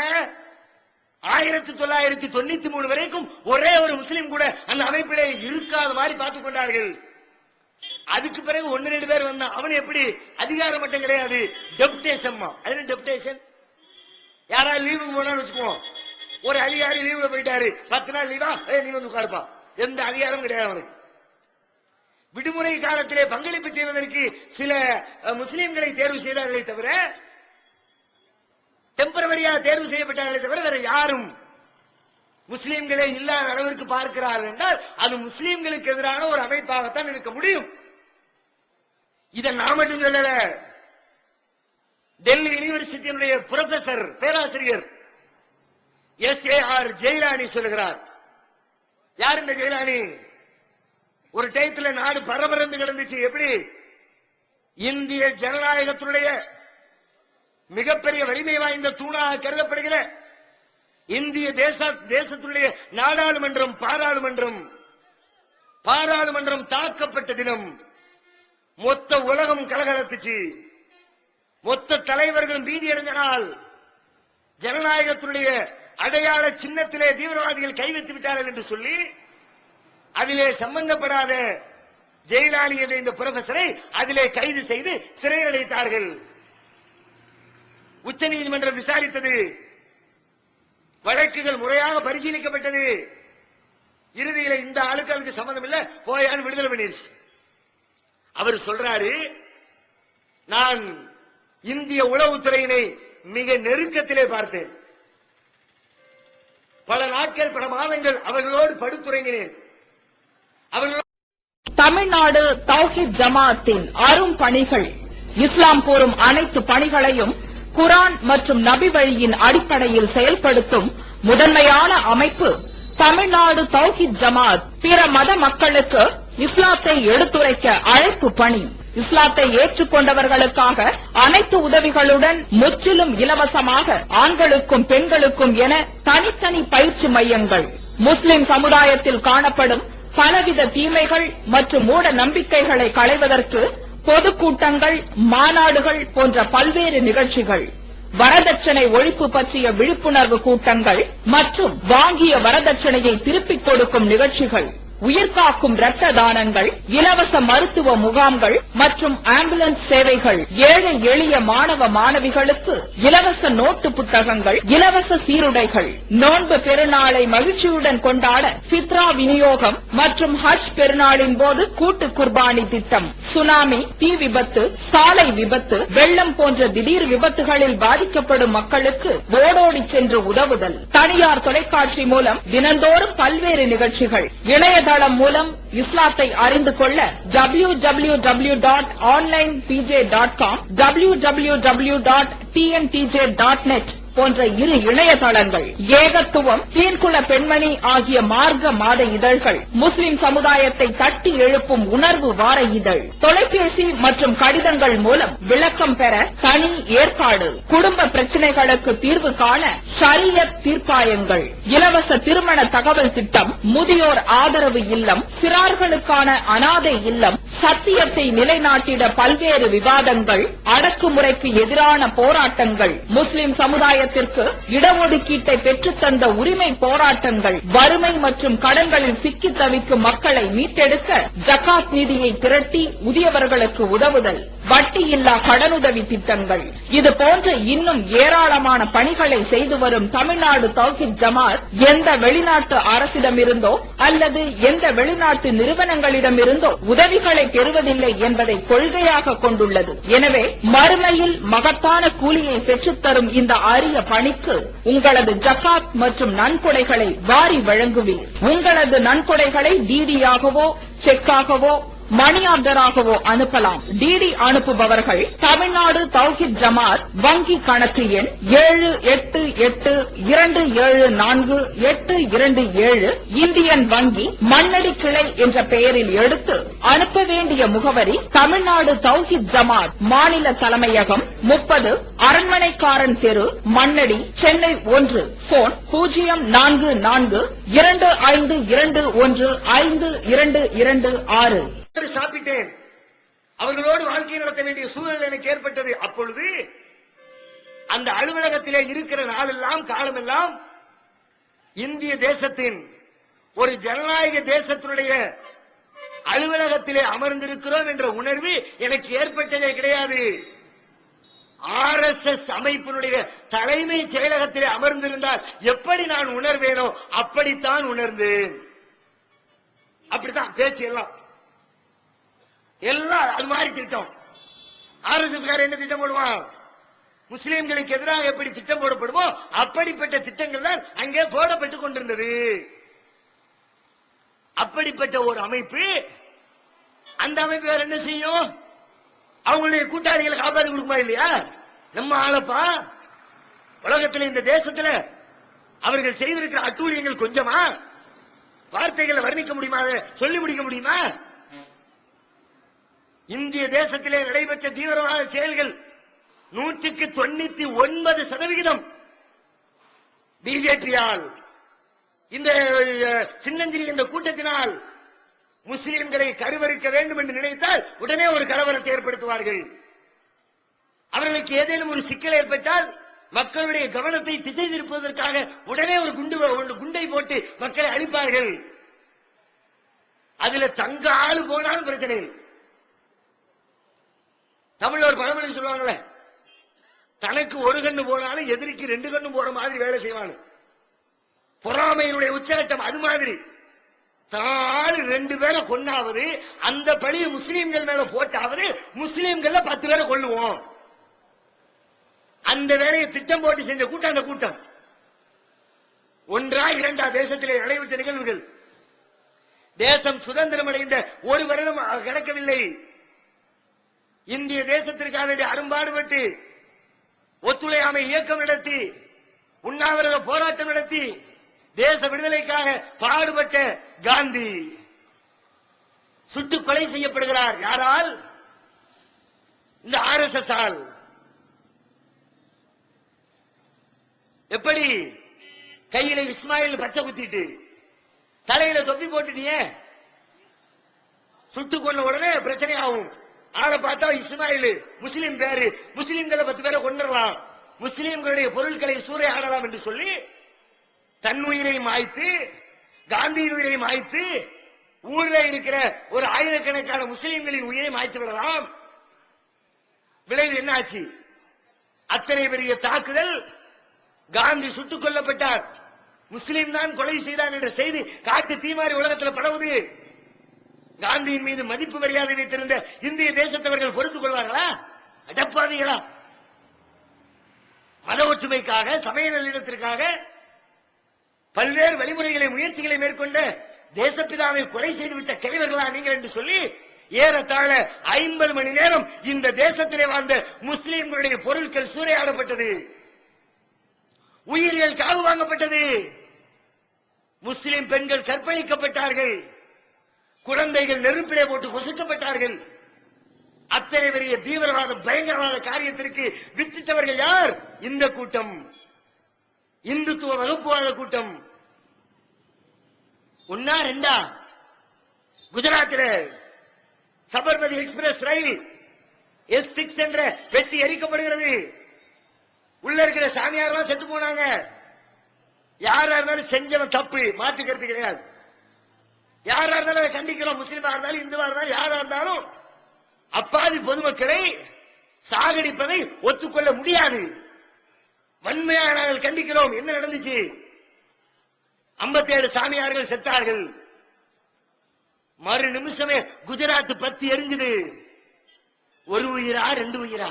1993 வரைக்கும் ஒரே ஒரு முஸ்லீம் கூட அந்த அமைப்பிலே இருக்காத மாதிரி பார்த்துக் கொண்டார்கள். அதுக்கு பிறகு 1-2 பேர் வந்தான். அவன் எப்படி? அதிகார மட்டம் கிடையாது, டெப்டேஷன். அது டெப்டேஷன். யாராவது லீவுக்கு போனான்னு வச்சுக்குவோம், ஒரு அதிகாரி லீவுல போயிட்டாரு, 10 நாள் லீவா, நீ வந்து உட்காருப்பா, எந்த அதிகாரமும் கிடையாது அவனுக்கு. விடுமுறை காலத்திலே பங்களிப்பு செய்வதற்கு சில முஸ்லீம்களை தேர்வு செய்தார்களே தவிர, டெம்பரவரியா தேர்வு செய்யப்பட்டார்களே தவிர வேற யாரும் முஸ்லீம்களே இல்லாத அளவிற்கு பார்க்கிறார்கள் என்றால் அது முஸ்லீம்களுக்கு எதிரான ஒரு அமைப்பாகத்தான் இருக்க முடியும். இதை நான் மட்டும் சொல்லல, டெல்லி யூனிவர்சிட்டியினுடைய புரொஃபசர் பேராசிரியர் SAR ஜெயிலானி சொல்கிறார். யார் இந்த ஜெயிலானி? ஒரு டயத்தில் நாடு பரபரந்து கிடந்துச்சு. எப்படி? இந்திய ஜனநாயகத்தினுடைய மிகப்பெரிய வலிமை வாய்ந்த தூணாக கருதப்படுகிற இந்திய தேசத்துடைய நாடாளுமன்றம் பாராளுமன்றம் தாக்கப்பட்ட தினம் மொத்த உலகம் கலகலத்துச்சு. மொத்த தலைவர்களும் பீதி அடைந்த நாள். ஜனநாயகத்தினுடைய அடையாள சின்னத்திலே தீவிரவாதிகள் கை வைத்து விட்டார்கள் என்று சொல்லி அதிலே சம்பந்தப்படாத ஜெயிலானி என்ற இந்த புரொஃபசரை அதிலே கைது செய்து சிறையில் அடைத்தார்கள். உச்ச நீதிமன்றம் விசாரித்தது, வழக்குகள் முறையாக பரிசீலிக்கப்பட்டது. இறுதியில இந்த ஆளுக்கு அதுக்கு சம்பந்தம் இல்ல, போயான்னு விடுதலை பண்ணிருச்சு. அவர் சொல்றாரு, நான் இந்திய உளவுத்துறையினை மிக நெருக்கத்திலே பார்த்தேன். பல நாட்கள் பல மாதங்கள் அவர்களோடு படுத்துறங்கினேன். அவர்களோடு தமிழ்நாடு தௌஹீத் ஜமாஅத்தின் அரும் பணிகள், இஸ்லாம் கூறும் அனைத்து பணிகளையும் குர்ஆன் மற்றும் நபி வழியின் அடிப்படையில் செயல்படுத்தும் முதன்மையான அமைப்பு தமிழ்நாடு தௌஹீத் ஜமாஅத். பிற மத மக்களுக்கு இஸ்லாத்தை எடுத்துரைக்க அழைப்பு பணி. இஸ்லாத்தை ஏற்றுக்கொண்டவர்களுக்காக அனைத்து உதவிகளுடன் முற்றிலும் இலவசமாக ஆண்களுக்கும் பெண்களுக்கும் என தனித்தனி பயிற்சி மையங்கள். முஸ்லிம் சமுதாயத்தில் காணப்படும் பலவித தீமைகள் மற்றும் மூட நம்பிக்கைகளை களைவதற்கு பொதுக்கூட்டங்கள், மாநாடுகள் போன்ற பல்வேறு நிகழ்ச்சிகள், வரதட்சணை ஒழிப்பு பற்றிய விழிப்புணர்வு கூட்டங்கள் மற்றும் வாங்கிய வரதட்சணையை திருப்பிக் கொடுக்கும் நிகழ்ச்சிகள், உயிர்காக்கும் இரத்த தானங்கள், இலவச மருத்துவ முகாம்கள் மற்றும் ஆம்புலன்ஸ் சேவைகள், ஏழை எளிய மாணவ மாணவிகளுக்கு இலவச நோட்டு புத்தகங்கள், இலவச சீருடைகள், நோன்பு பெருநாளை மகிழ்ச்சியுடன் கொண்டாட ஃபித்ரா விநியோகம் மற்றும் ஹஜ் பெருநாளின் போது கூட்டு குர்பானி திட்டம், சுனாமி, தீ விபத்து, சாலை விபத்து, வெள்ளம் போன்ற திடீர் விபத்துகளில் பாதிக்கப்படும் மக்களுக்கு ஓடோடி சென்று உதவுதல், தனியார் தொலைக்காட்சி மூலம் தினந்தோறும் பல்வேறு நிகழ்ச்சிகள், இணையதளம் மூலம் இஸ்லாத்தை அறிந்து கொள்ள www.onlinepj.com, www.tntj.net போன்ற இரு இணையதளங்கள், ஏகத்துவம், தீன்குல பெண்மணி ஆகிய மார்க்க மாத இதழ்கள், முஸ்லிம் சமுதாயத்தை தட்டி எழுப்பும் உணர்வு வார இதழ், தொலைபேசி மற்றும் கடிதங்கள் மூலம் விளக்கம் பெற தனி ஏற்பாடு, குடும்ப பிரச்சனைகளுக்கு தீர்வு காண ஷரியத் தீர்ப்பாயங்கள், இலவச திருமண தகவல் திட்டம், முதியோர் ஆதரவு இல்லம், சிறார்களுக்கான அனாதை இல்லம், சத்தியத்தை நிலைநாட்டிட பல்வேறு விவாதங்கள், அடக்குமுறைக்கு எதிரான போராட்டங்கள், முஸ்லிம் சமுதாய இடஒதுக்கீட்டை பெற்றுத்தந்த உரிமை போராட்டங்கள், வறுமை மற்றும் கடன்களில் சிக்கி தவிக்கும் மக்களை மீட்டெடுக்க ஜகாத் நிதியை திரட்டி உரியவர்களுக்கு உதவுதல், வட்டியில்லா கடனுதவி திட்டங்கள், இது போன்ற இன்னும் ஏராளமான பணிகளை செய்து வரும் தமிழ்நாடு தௌஹீத் ஜமாஅத் எந்த வெளிநாட்டு அரசிடமிருந்தோ அல்லது எந்த வெளிநாட்டு நிறுவனங்களிடமிருந்தோ உதவிகளை பெறுவதில்லை என்பதை கொள்கையாக கொண்டுள்ளது. எனவே மறுமையில் மகத்தான கூலியை பெற்றுத்தரும் இந்த அரிய பணிக்கு உங்களது ஜகாத் மற்றும் நன்கொடைகளை வாரி வழங்குவீர். உங்களது நன்கொடைகளை டிடியாகவோ செக்காகவோ மணி ஆர்டராகவோ அனுப்பலாம். டிடி அனுப்புபவர்கள் தமிழ்நாடு தௌஹீத் ஜமாஅத், வங்கி கணக்கு எண் 7882748227, இந்தியன் வங்கி, மண்ணடி கிளை என்ற பெயரில் எடுத்து அனுப்ப வேண்டிய முகவரி தமிழ்நாடு தௌஹீத் ஜமாஅத், மாநில தலைமையகம் 30 அரண்மனைக்காரன் தெரு, மண்ணடி, சென்னை 1. போன் 0442215226. சாப்பிட்டேன். அவர்களோடு வாழ்க்கை நடத்த வேண்டிய சூழல் எனக்கு ஏற்பட்டது. அப்பொழுது அந்த அலுவலகத்திலே இருக்கிற நாளெல்லாம் காலமெல்லாம் இந்திய தேசத்தின் ஒரு ஜனநாயக தேசத்தினுடைய அலுவலகத்திலே அமர்ந்திருக்கிறோம் என்ற உணர்வு எனக்கு ஏற்பட்டதே கிடையாது. RSS அமைப்பினுடைய தலைமை செயலகத்திலே அமர்ந்திருந்தால் எப்படி நான் உணர்வேனோ அப்படித்தான் உணர்ந்தேன். அப்படித்தான் பேச்சு எல்லாம் அது மாதிரி திட்டம். RSS காரர் என்ன திட்டம் போடுவான்? முஸ்லிம்களுக்கு எதிராக எப்படி திட்டம் போடப்படுமோ அப்படிப்பட்ட திட்டங்கள் தான் அங்கே போடப்பட்டுக் கொண்டிருந்தது. அப்படிப்பட்ட ஒரு அமைப்பு, அந்த அமைப்பு வேற என்ன செய்யும்? அவங்களுடைய கூட்டாளிகளை காப்பாற்றி கொடுக்குமா இல்லையா? நம்ம ஆளப்பா உலகத்தில் இந்த தேசத்துல அவர்கள் செய்திருக்கிற அட்டூழியங்கள் கொஞ்சமா? வார்த்தைகளை வர்ணிக்க முடியுமா? சொல்லி முடிக்க முடியுமா? இந்திய தேசத்திலே நடைபெற்ற தீவிரவாத செயல்கள் 199% பிஜேபியால், இந்த சின்னஞ்சிறி இந்த கூட்டத்தினால் முஸ்லிம்களை கருவறுக்க வேண்டும் என்று நினைத்தால் உடனே ஒரு கலவரத்தை ஏற்படுத்துவார்கள். அவர்களுக்கு ஏதேனும் ஒரு சிக்கல் ஏற்பட்டால் மக்களுடைய கவனத்தை திசை திருப்புவதற்காக உடனே ஒரு குண்டை போட்டு மக்களை அழிப்பார்கள். அதுல தங்க ஆளு போனாலும் பிரச்சனை இல்லை. தமிழ்ல ஒரு பழமொழி சொல்லுவாங்களே, தனக்கு ஒரு கண்ணு போனாலும் எதிரிக்கு 2 கண்ணு போற மாதிரி வேலை செய்வாங்க. பொறாமையினுடைய உச்சகட்டம் அது மாதிரி. தான் 2 பேரை கொண்டாவது, அந்த பழியை முஸ்லீம்கள் மேல போட்டாவது, முஸ்லீம்கள் 10 பேரை கொள்ளுவோம். அந்த வேலையை திட்டம் போட்டு செஞ்ச கூட்டம் அந்த கூட்டம். ஒன்றா இரண்டா தேசத்திலே நடைபெற்ற நிகழ்வுகள். தேசம் சுதந்திரம் அடைந்த ஒரு வருடம் கிடக்கவில்லை. இந்திய தேசத்திற்காக வேண்டிய அரும்பாடுபட்டு ஒத்துழையாமை இயக்கம் நடத்தி உண்ணாவிரத போராட்டம் நடத்தி தேச விடுதலைக்காக பாடுபட்ட காந்தி சுட்டுக் கொலை செய்யப்படுகிறார். யாரால்? இந்த RSS ஆல். எப்படி? கையில இஸ்மாயில் பச்சை குத்திட்டு தலையில தொப்பி போட்டுட்டியே, சுட்டு கொண்ட உடனே பிரச்சனை ஆகும். ஆளை பார்த்தா இஸ்மாயில் முஸ்லீம் பேரு, முஸ்லீம்களை 10 பேரை கொண்டுடலாம், முஸ்லீம்களுடைய பொருட்களை சூறையாடலாம் என்று சொல்லி தன் உயிரை மாய்த்து காந்தியின் உயிரை மாய்த்து ஊர்ல இருக்கிற ஒரு ஆயிரக்கணக்கான முஸ்லீம்களின் உயிரை மாய்த்து விடலாம். விளைவு என்ன ஆச்சு? அத்தனை பெரிய தாக்குதல். காந்தி சுட்டுக் கொல்லப்பட்டார். முஸ்லீம் தான் கொலை செய்தான் என்ற செய்தி காட்டு தீமாரி உலகத்தில் பரவுது. காந்தியின் மீது மதிப்பு மரியாதை வைத்திருந்த இந்திய தேசத்தவர்கள் பொறுத்துக் கொள்வார்களா? அடப்பாவிகளா? மத ஒற்றுமைக்காக, சமய நல்லிணத்திற்காக பல்வேறு வழிமுறைகளை முயற்சிகளை மேற்கொண்ட தேசப்பிதாவை கொலை செய்துவிட்ட கிழவர்களா நீங்கள் என்று சொல்லி ஏறத்தாழ 50 மணி நேரம் இந்த தேசத்திலே வாழ்ந்த முஸ்லீம்களுடைய பொருட்கள் சூறையாடப்பட்டது, உயிர்கள் காவு வாங்கப்பட்டது, முஸ்லிம் பெண்கள் கற்பழிக்கப்பட்டார்கள், குழந்தைகள் நெருப்பிலே போட்டு பொசுக்கப்பட்டார்கள். அத்தனை பெரிய தீவிரவாத பயங்கரவாத காரியத்திற்கு வித்திட்டவர்கள் யார்? இந்த கூட்டம், இந்துத்துவ வகுப்புவாத கூட்டம். ஒன்னா ரெண்டா? குஜராத்தில் சபர்மதி எக்ஸ்பிரஸ் ரயில் S6 என்ற வெட்டி எரிக்கப்படுகிறது. உள்ள இருக்கிற சாமியாரெல்லாம் செத்து போனாங்க. யாரா இருந்தாலும் செஞ்சவன் தப்பு, மாற்று கருத்து கிடையாது. யாரா இருந்தாலும் அதை கண்டிக்கிறோம். முஸ்லீமா இருந்தாலும் இந்துவா இருந்தாலும் யாரா இருந்தாலும் அப்பாவி பொதுமக்களை சாகடிப்பதை ஒத்துக்கொள்ள முடியாது. வன்மையாக நாங்கள் கண்டிக்கிறோம். என்ன நடந்துச்சு? 57 சாமியார்கள் செத்தார்கள். மறு நிமிஷமே குஜராத் பத்தி எரிஞ்சது. ஒரு உயிரா 2 உயிரா?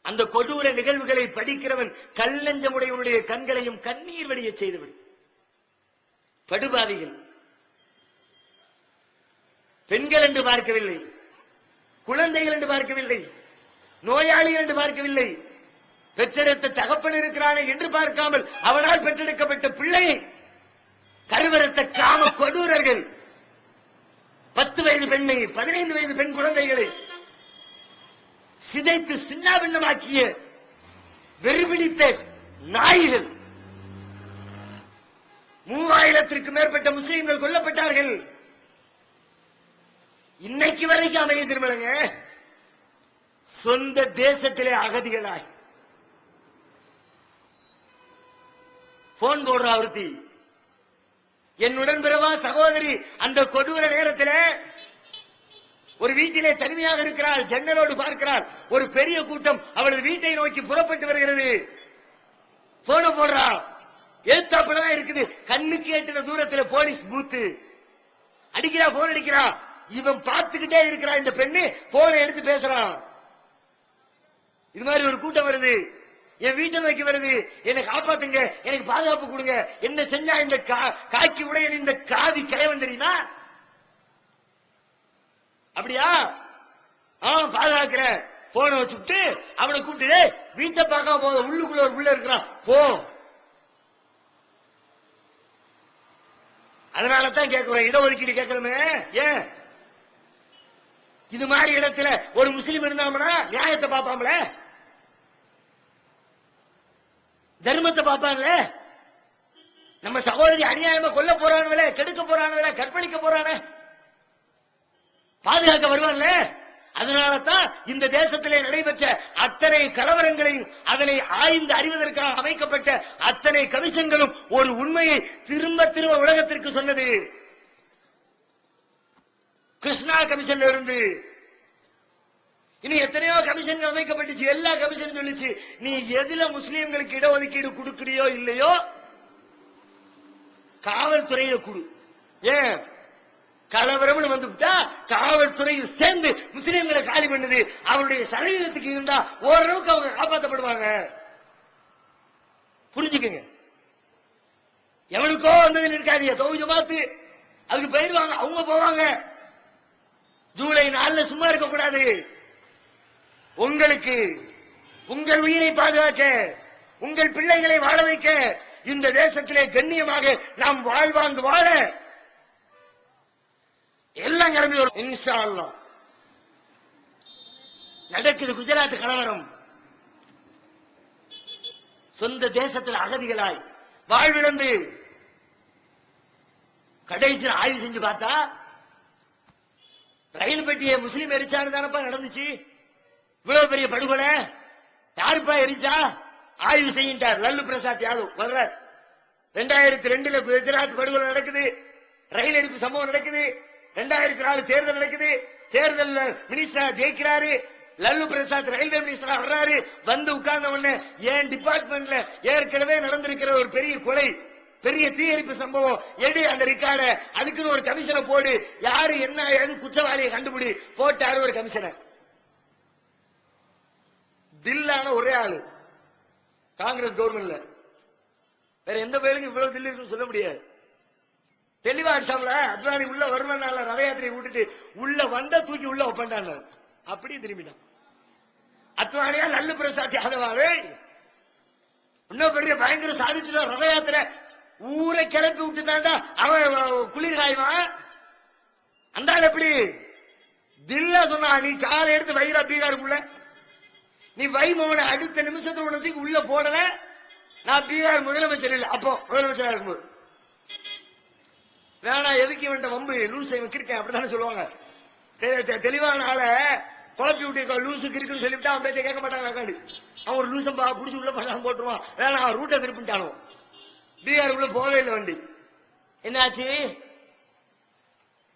அந்த கொடூர நிகழ்வுகளை படிக்கிறவன் கல்லஞ்சமுடையவனுடைய கண்களையும் கண்ணீர் வடிய செய்துவிடும். படுபாவிகள். பெண்கள் என்று பார்க்கவில்லை, குழந்தைகள் என்று பார்க்கவில்லை, நோயாளிகள் என்று பார்க்கவில்லை, பெற்றெடுத்த தகப்பன் இருக்கிறானே என்று பார்க்காமல் அவனால் பெற்றெடுக்கப்பட்ட பிள்ளையை கருவறுத்த காம கொடூரர்கள் 10 வயது பெண்ணை, 15 வயது பெண் குழந்தைகளை சிதைத்து சின்னாபின்னமாக்கிய வெறிபிடித்த நாய்கள். 3000த்திற்கு மேற்பட்ட முஸ்லிம்கள் கொல்லப்பட்டார்கள். இன்னைக்கு வரைக்கும் அமைய திருமணங்க. சொந்த தேசத்திலே அகதிகளாய் போன் போடுற ஒருத்தி, என்னுடன் பிறவா சகோதரி அந்த கொடூர நேரத்தில் ஒரு வீட்டிலே தனிமையாக இருக்கிறாள். ஜன்னலோடு பார்க்கிறார். ஒரு பெரிய கூட்டம் அவளது வீட்டை நோக்கி புறப்பட்டு வருகிறது. போன போடுறா. எழுத்தாப்பதான் இருக்குது. கண்ணுக்கு எட்டின தூரத்தில் போலீஸ் பூத்து அடிக்கிறா, போன் அடிக்கிறா. இவன் பார்த்துக்கிட்டே இருக்கிறான். இந்த பெண்ணு போனை எடுத்து பேசுறான். இது மாதிரி ஒரு கூட்டம் வருது, என் வீட்டை நோக்கி வருது, என்னை காப்பாத்துங்க, எனக்கு பாதுகாப்பு கொடுங்க, என்ன செஞ்சா இந்த காக்கி உடைய இந்த காதி கிழவன் தெரியுமா? அப்படியா? பாதுகாக்கிற. போனை வச்சுட்டு அவனை கூப்பிட்டு வீட்டை பார்க்காம போத, உள்ளுக்குள்ள ஒரு உள்ள இருக்கிறான், போ. அதனாலதான் கேட்கிறோம், இடஒதுக்கீடு கேட்கிறோமே. ஏன் இது மாதிரி இடத்துல ஒரு முஸ்லீம் இருந்தாமனா நியாயத்தை பார்ப்பாங்கள, தர்மத்தை பார்ப்பாங்கள. நம்ம சகோதரி அநியாயமா கொல்ல போறானுங்களே, கெடுக்க போறானுங்களே, கற்பழிக்க போறான, பாதுகாக்க வருவான்ல. அதனாலதான் இந்த தேசத்திலே நடைபெற்ற அத்தனை கலவரங்களையும் அதனை ஆய்ந்து அறிவதற்காக அமைக்கப்பட்ட அத்தனை கமிஷன்களும் ஒரு உண்மையை திரும்ப திரும்ப உலகத்திற்கு சொன்னது. கிருஷ்ணா கமிஷன் இருந்து இனி எத்தனையோ கமிஷன்கள் அமைக்கப்பட்டுச்சு. எல்லா கமிஷன் சொல்லிச்சு, நீ எதுல முஸ்லீம்களுக்கு இடஒதுக்கீடு கொடுக்கிறியோ இல்லையோ காவல்துறையில கொடு. ஏன் கலவரம்னு வந்துட்டா காவல்துறையும் சேர்ந்து முஸ்லிம்களை காலி பண்ணுது. அவருடைய சதவீதத்துக்கு இருந்தா ஓரளவுக்கு அவங்க காப்பாற்றப்படுவாங்க. புரிஞ்சுக்கங்க. எவனுக்கோ வந்ததில் இருக்காது தௌஹீத் ஜமாத், அதுக்கு போயிருவாங்க, அவங்க போவாங்க. ஜூலை 4 சும்மா இருக்க கூடாது. உங்களுக்கு உங்கள் உயிரை பாதுகாக்க, உங்கள் பிள்ளைகளை வாழ வைக்க, இந்த தேசத்திலே கண்ணியமாக நாம் வாழ்வாங்கு வாழ எல்லாம் கிளம்பி வரும். இன்ஷா அல்லாஹ். நடக்குது குஜராத் கலவரம். சொந்த தேசத்தில் அகதிகளாய் வாழ்விழந்து கடைசியில் ஆய்வு செஞ்சு பார்த்தா ரயில் பெட்டியை முஸ்லீம் எரிச்சாரு தானப்பா நடந்துச்சு. இவ்வளவு பெரிய படுகொலை யாருப்பா எரிச்சா? ஆய்வு செய்யிட்டார் லல்லு பிரசாத் யாதவ் வர்றார். 2002 குஜராத் படுகொலை நடக்குது, ரயில் எரிப்பு சம்பவம் நடக்குது. 2004 தேர்தல் நடக்குது, தேர்தல் மினிஸ்டர் ஜெயிக்கிறாரு. லல்லு பிரசாத் ரயில்வே மினிஸ்டரா வர்றாரு. வந்து உட்கார்ந்த உடனே என் டிபார்ட்மெண்ட்ல ஏற்கனவே நடந்திருக்கிற ஒரு பெரிய கொலை, பெரிய தீயரிப்பு சம்பவம் எடு அந்த ரெக்கார்ட, அதுக்குன்னு ஒரு கமிஷனை போடு, யாரு என்ன ஏது குற்றவாளியை கண்டுபிடி. போட்டாரு ஒரு கமிஷனர். தில்லான ஒரே ஆளு காங்கிரஸ் கவர்மெண்ட்ல. வேற எந்த பேருக்கு இவ்வளவு தில்லு இருக்குன்னு சொல்ல முடியாது. தெளிவா அடிச்சாமல அத்வானி உள்ள வருவனால ரத யாத்திரையை விட்டுட்டு உள்ள வந்த தூக்கி உள்ள ஒப்பண்டான். அப்படி திரும்பிட்டான். அத்வானியா லல்லு பிரசாத் யாதவாவே இன்னும் பெரிய பயங்கர சாதிச்சுட்டான். ரத யாத்திரை ஊரை கிளப்பி விட்டுட்டான்டா. அவன் குளிர் காய்வான். அந்த ஆள் எப்படி தில்லா சொன்னா, நீ காலை எடுத்து வைரா பீகாருக்குள்ள, நீ வைமவனை அடுத்த நிமிஷத்துல உனக்கு உள்ள போடல. நான் பீகார் முதலமைச்சர் இல்லை, அப்போ முதலமைச்சரா இருக்கும்போது வேணா எதுக்கு வேண்ட வம்பு லூஸ் இருக்கேன் அப்படித்தானே சொல்லுவாங்க. தெளிவான ஆளை குழப்பி விட்டு லூசுக்கு இருக்குன்னு சொல்லிவிட்டா அவன் பேச்ச கேட்க மாட்டாங்க. அவன் ஒரு லூசம் புடிச்சு உள்ள பண்ணாம போட்டுருவான். வேணா அவன் ரூட்டை திருப்பிட்டானோ. பீகாருக்குள்ள போகவே இல்லை வண்டி. என்னாச்சு?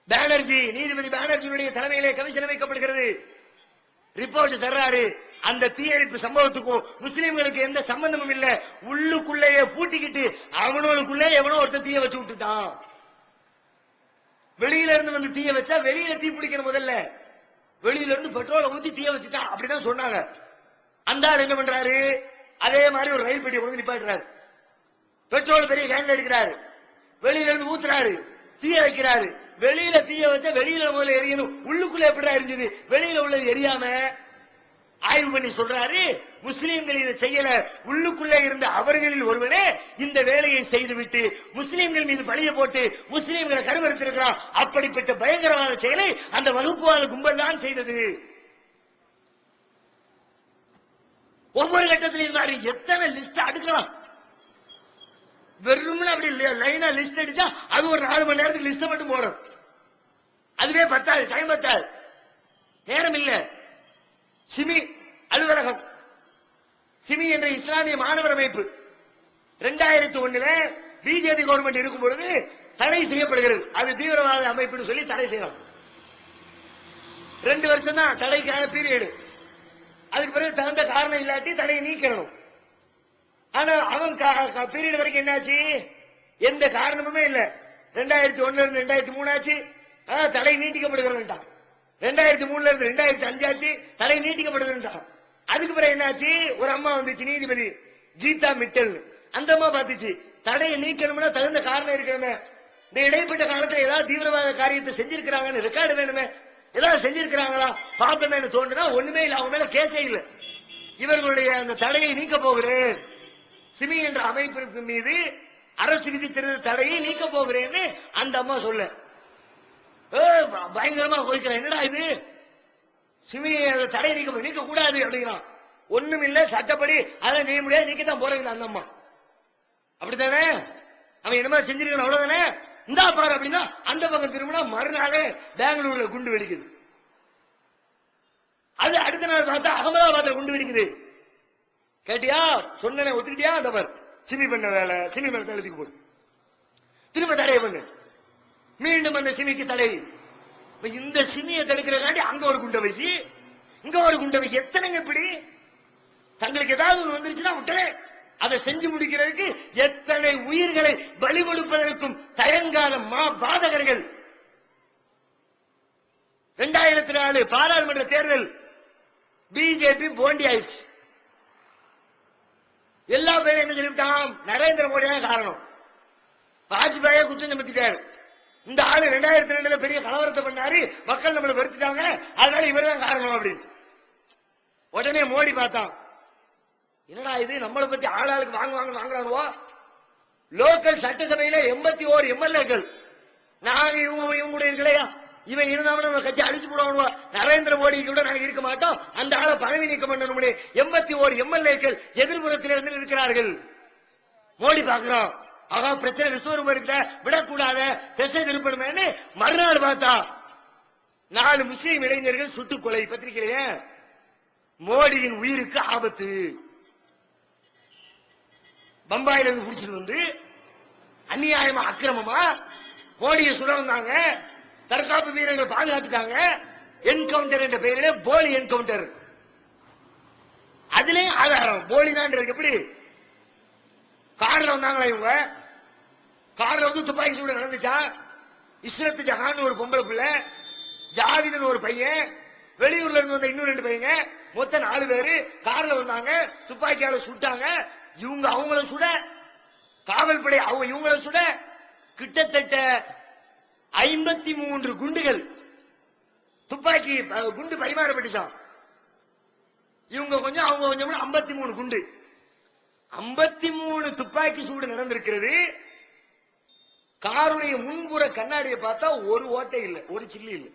பானர்ஜி, நீதிபதி பானர்ஜியுடைய தலைமையிலே கமிஷன் அமைக்கப்படுகிறது. ரிப்போர்ட் தர்றாரு. அந்த தீயணைப்பு சம்பவத்துக்கும் முஸ்லிம்களுக்கு எந்த சம்பந்தமும் இல்ல. உள்ளுக்குள்ளேயே பூட்டிக்கிட்டு அவனுக்குள்ளே எவனோ ஒருத்தன் தீய வச்சு விட்டுட்டான். வெளியில இருந்து வந்து தீய வச்சா வெளியில தீ பிடிக்கணும். முதல்ல வெளியில இருந்து பெட்ரோலை ஊத்தி தீய வச்சுட்டான் அப்படிதான் சொன்னாங்க. அந்த ஆள் என்ன பண்றாரு? அதே மாதிரி ஒரு ரயில் பெட்டியை கொண்டு நிப்பாட்டுறாரு. பெட்ரோல் பெரிய கேன்ல எடுக்கிறாரு. வெளியில இருந்து ஊத்துறாரு, தீய வைக்கிறாரு. வெளியில தீய வச்சா வெளியில முதல்ல எரியணும். உள்ளுக்குள்ள எப்படி எரிஞ்சது? வெளியில உள்ளது எரியாம ஆய்வு பண்ணி சொல்றாரு, முஸ்லீம்கள் இதை செய்யல. உள்ளுக்குள்ளே இருந்த அவர்களில் ஒருவனே இந்த வேலையை செய்துவிட்டு முஸ்லீம்கள் மீது பழிய போட்டு முஸ்லீம்களை கருவறுத்திருக்கிறான். அப்படிப்பட்ட பயங்கரவாத செயலை அந்த வகுப்புவாத கும்பல் தான் செய்தது. ஒவ்வொரு கட்டத்திலையும் மாதிரி எத்தனை லிஸ்ட் அடுக்கலாம். வெறும்னு அப்படி லைனா லிஸ்ட் அடிச்சா அது ஒரு 4 மணி நேரத்துக்கு லிஸ்ட் மட்டும் போடும். அதுவே பத்தாது, டைம் பத்தாது, நேரம் இல்ல. சிமி அலுவலகம், சிமி என்ற இஸ்லாமிய மாணவர் அமைப்பு 2001 பிஜேபி கவர்மெண்ட் இருக்கும் பொழுது தடை செய்யப்படுகிறது. அது தீவிரவாத அமைப்புன்னு சொல்லி தடை செய்யலாம். 2 வருஷம் தான் தடைக்கான பீரியடு. அதுக்கு பிறகு தகுந்த காரணம் இல்லாட்டி தடையை நீக்கணும். ஆனா அவன் பீரியட் வரைக்கும் என்னாச்சு? எந்த காரணமுமே இல்ல. 2001 இருந்து 2003 ஆச்சு, தடை நீட்டிக்கப்படுகிறதுட்டான். 2003 இருந்து 2005 ஆச்சு, தடை நீட்டிக்கப்படுகிறதுட்டான். அதுக்கு பிறகு என்னாச்சு? ஒரு அம்மா வந்துச்சு, நீதிபதி ஜீதா மிட்டல். அந்த அம்மா பாத்துச்சு, தடையை நீக்கணும்னா தகுந்த காரணம் இருக்கணுமே. இந்த இடைப்பட்ட காலத்துல ஏதாவது தீவிரவாத காரியத்தை செஞ்சிருக்கிறாங்கன்னு ரெக்கார்டு வேணுமே. ஏதாவது செஞ்சிருக்கிறாங்களா பாப்பமே தோன்றுனா ஒண்ணுமே இல்ல, அவங்க மேல கேஸே இல்ல. இவர்களுடைய அந்த தடையை நீக்க போகிறேன், சிமி என்ற அமைப்பிற்கு மீது அரசு விதித்திருந்த தடையை நீக்க போகிறேன்னு அந்த அம்மா சொல்ல பயங்கரமா கோரிக்கிறான். என்னடா இது, சிமி தடை நீக்க கூடாது அப்படிங்கிறான். ஒண்ணும் இல்ல, சட்டப்படி அதை செய்ய முடியாது, நீக்கத்தான் போறீங்க அந்த அம்மா. அப்படித்தானே? அவன் என்ன மாதிரி செஞ்சிருக்கான், அவ்வளவுதானே. இந்தா பாரு அப்படின்னா அந்த பக்கம் திரும்பினா மறுநாளே பெங்களூர்ல குண்டு வெடிக்குது. அது அடுத்த நாள் பார்த்தா அகமதாபாத்ல குண்டு வெடிக்குது. கேட்டியா? சொன்ன ஒத்துக்கிட்டியா? அந்த பார் சிமி பண்ண வேலை, சிமி மேல தடுத்துக்கு போடு, திரும்ப தடையை பண்ணு, மீண்டும் அந்த சிமிக்கு தடை. இந்த சிமியை தடுக்கிறதாண்டி அங்க ஒரு குண்டை வச்சு இங்க ஒரு குண்டை வச்சு எத்தனைங்க இப்படி தங்களுக்கு ஏதாவது ஒண்ணு வந்துருச்சுன்னா உடனே அதை செஞ்சு முடிக்கிறதுக்கு எத்தனை உயிர்களை பலி கொடுப்பதற்கும் தயங்காத பாதகர்கள். 2004 பாராளுமன்ற தேர்தல் பிஜேபி போண்டி ஆயிடுச்சு. எல்லா பேரும் என்ன சொல்லிவிட்டான், நரேந்திர மோடி தான் காரணம். வாஜ்பாயை குற்றம் சுமத்திட்டாரு. இந்த ஆளு 2002 பெரிய கலவரத்தை பண்ணாரு, மக்கள் நம்மளை வெறுத்துட்டாங்க, அதனால இவர் தான் காரணம் அப்படின்னு. உடனே மோடி பார்த்தான், என்னடா இது நம்மளை பத்தி ஆளாளுக்கு வாங்குறாங்க. லோக்கல் சட்டசபையில 81 எம்எல்ஏக்கள் நாங்க இவங்களுடைய இல்லையா, இவன் இருந்தாலும் நம்ம கட்சி அடிச்சு போடுவோம். நரேந்திர மோடி கூட நாங்க இருக்க மாட்டோம், அந்த ஆளை பதவி நீக்கம் பண்ணணும். 81 எம்எல்ஏக்கள் எதிர்புறத்தில் இருந்து இருக்கிறார்கள். மோடி பாக்குறோம், ஆகா பிரச்சனை விஸ்வரூபம் எடுத்த விடக்கூடாத, திசை திருப்பணுமே. மறுநாள் பார்த்தா 4 முஸ்லீம் இளைஞர்கள் சுட்டுக்கொலை. பத்திரிகையிலேயே மோடியின் உயிருக்கு ஆபத்து. பம்பாயில இருந்து புடிச்சிட்டு வந்து அநியாயமா அக்கிரமமா மோடியை சுட வந்தாங்க. தற்காப்பு வீரர்கள் பாதுகாத்துட்டாங்க. என்கவுண்டர் என்ற பெயரிலே போலி என்கவுண்டர். அதுலயும் ஆதாரம் போலிதான் இருக்கு. எப்படி கார்ல வந்தாங்களா இவங்க, கார்ல வந்து துப்பாக்கி சூடு நடந்துச்சா. இஸ்ரத் ஜஹான் ஒரு பொம்பளை பிள்ளை, ஜாவிதன் ஒரு பையன், வெளியூர்ல இருந்து வந்த இன்னும் 2 பையங்க, மொத்தம் 4 பேரு கார்ல வந்தாங்க. துப்பாக்கியால சுட்டாங்க. இவங்க அவங்கள சுட, காவல்படை அவங்க இவங்கள சுட, கிட்டத்தட்ட 53 குண்டுகள் துப்பாக்கி குண்டு பரிமாறப்பட்டுச்சான். இவங்க கொஞ்சம் அவங்க கொஞ்சம் 53 குண்டு, 53 துப்பாக்கி சூடு நடந்திருக்கிறது. காருடைய முன்புற கண்ணாடியை பார்த்தா ஒரு ஓட்டை இல்லை, ஒரு சில்லி இல்லை.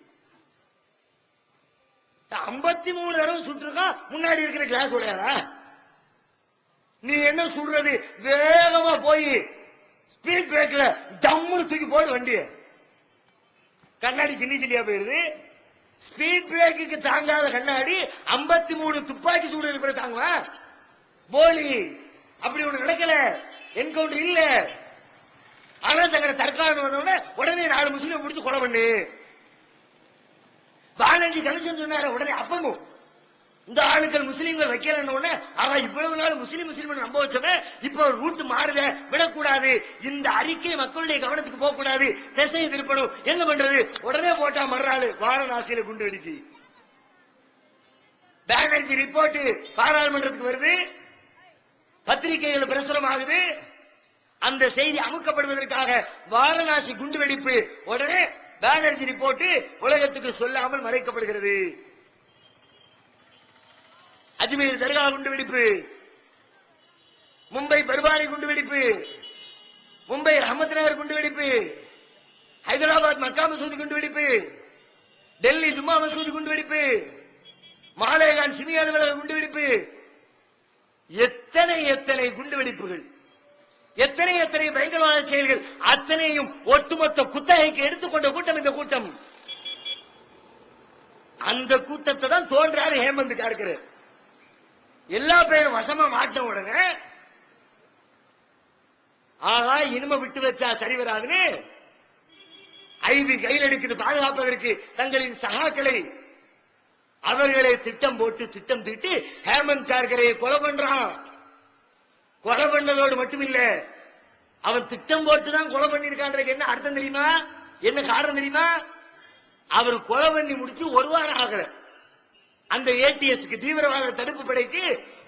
53 தடவை சுட்டுருக்கான். முன்னாடி இருக்கிற கிளாஸ் உடையாதா? நீ என்ன சுடுறது? வேகமா போய் ஸ்பீட் பிரேக்ல டம்முன்னு தூக்கி போடு வண்டிய. கண்ணாடி சின்ன சின்னியா போயிருது. ஸ்பீட் பிரேக்கு தாங்காத கண்ணாடி 53 துப்பாக்கி சூடு இருக்கிற தாங்குவா? போலி அப்படி ஒண்ணு நடக்கல, என்கவுண்டர் இல்ல. ஆனா தங்களை தற்காலம் வந்தோட உடனே 4 முஸ்லீம் முடிச்சு கொலை பண்ணு. பாலாஜி கமிஷன் சொன்னாரு உடனே அப்பமும் இந்த ஆளுக்கள் முஸ்லீம்கள் வைக்கலன்னு உடனே ஆனா இவ்வளவு நாள் முஸ்லீம் நம்ப வச்சவன் இப்ப ரூட் மாறுத, விடக்கூடாது, இந்த அறிக்கை மக்களுடைய கவனத்துக்கு போக கூடாது, திசையை திருப்பணும், என்ன பண்றது? உடனே போட்டா மறுநாள் வாரணாசியில குண்டு வெடிக்கு. பானர்ஜி ரிப்போர்ட் பாராளுமன்றத்துக்கு வருது, பத்திரிகைகள் பிரசுரம் ஆகுது. அந்த செய்தி அமுக்கப்படுவதற்காக வாரணாசி குண்டு வெடிப்பு, உடனே பானர்ஜி ரிப்போர்ட் உலகத்துக்கு சொல்லாமல் மறைக்கப்படுகிறது. அஜ்மீர் தர்கா குண்டு வெடிப்பு, மும்பை பர்பானி குண்டு வெடிப்பு, மும்பை அஹமத் நகர் குண்டு வெடிப்பு, ஹைதராபாத் மக்கா மசூதி குண்டு வெடிப்பு, டெல்லி ஜும்மா மசூதி குண்டு வெடிப்பு, மாலேகான் சிமி அலுவலக குண்டு வெடிப்பு, எத்தனை எத்தனை குண்டு வெடிப்புகள், எத்தனை எத்தனை பயங்கரவாத செயல்கள், அத்தனையும் ஒட்டுமொத்த குத்தகைக்கு எடுத்துக்கொண்ட கூட்டம் இந்த கூட்டம். அந்த கூட்டத்தை தான் தோன்றாரு ஹேமந்த் கார்கர். எல்லா பேரும் வசமா மாட்ட உடனே ஆகா இனிமே விட்டு வச்சா சரி வராதுன்னு ஐபி கையில் எடுக்குது பாதுகாப்பதற்கு தங்களின் சகாக்களை. அவர்களை திட்டம் போட்டு திட்டம் தீட்டி ஹேமந்த் கார்கரை கொலை பண்றான். கொலை பண்ணதோடு மட்டுமில்ல, அவன் திட்டம் போட்டுதான் கொலை பண்ணிருக்கான்றதுக்கு என்ன அர்த்தம் தெரியுமா? என்ன காரணம் தெரியுமா? அவர் கொலை பண்ணி முடிச்சு 1 வாரம் ஆகல. அந்த ஏடிஎஸ்க்கு தீவிரவாத தடுப்பு படைக்கு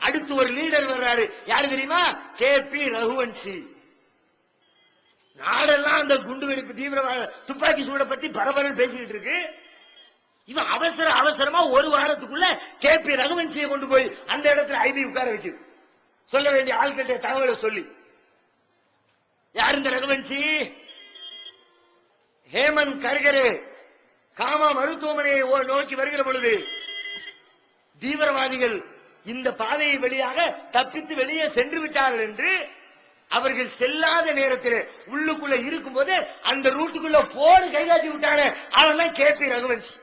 அடுத்து ஒரு லீடர் வர்றாரு. யாரு தெரியுமா? கேபி ரகுவன்சி. நாடெல்லாம் அந்த குண்டு வெடிப்பு தீவிரவாத துப்பாக்கி சூட பத்தி பரபரன்னு பேசிக்கிட்டு இருக்கு. இவன் அவசரமா 1 வாரத்துக்குள்ள கேபி ரகுவன்சியை கொண்டு போய் அந்த இடத்துல ஐபி உட்கார வைக்குது. சொல்ல வேண்டிய ஆள்கிட்ட தகவலை சொல்லி. யார் இந்த ரகுவன்சி? ஹேமந்த் கர்கரே காமா மருத்துவமனையை நோக்கி வருகிற பொழுது தீவிரவாதிகள் இந்த பாதையை வழியாக தப்பித்து வெளியே சென்று விட்டார்கள் என்று அவர்கள் செல்லாத நேரத்தில் உள்ளுக்குள்ள இருக்கும் போது அந்த ரூட்டுக்குள்ள போன் கைகாட்டி விட்டாங்க. அவன் கேபி ரகுவன்சி.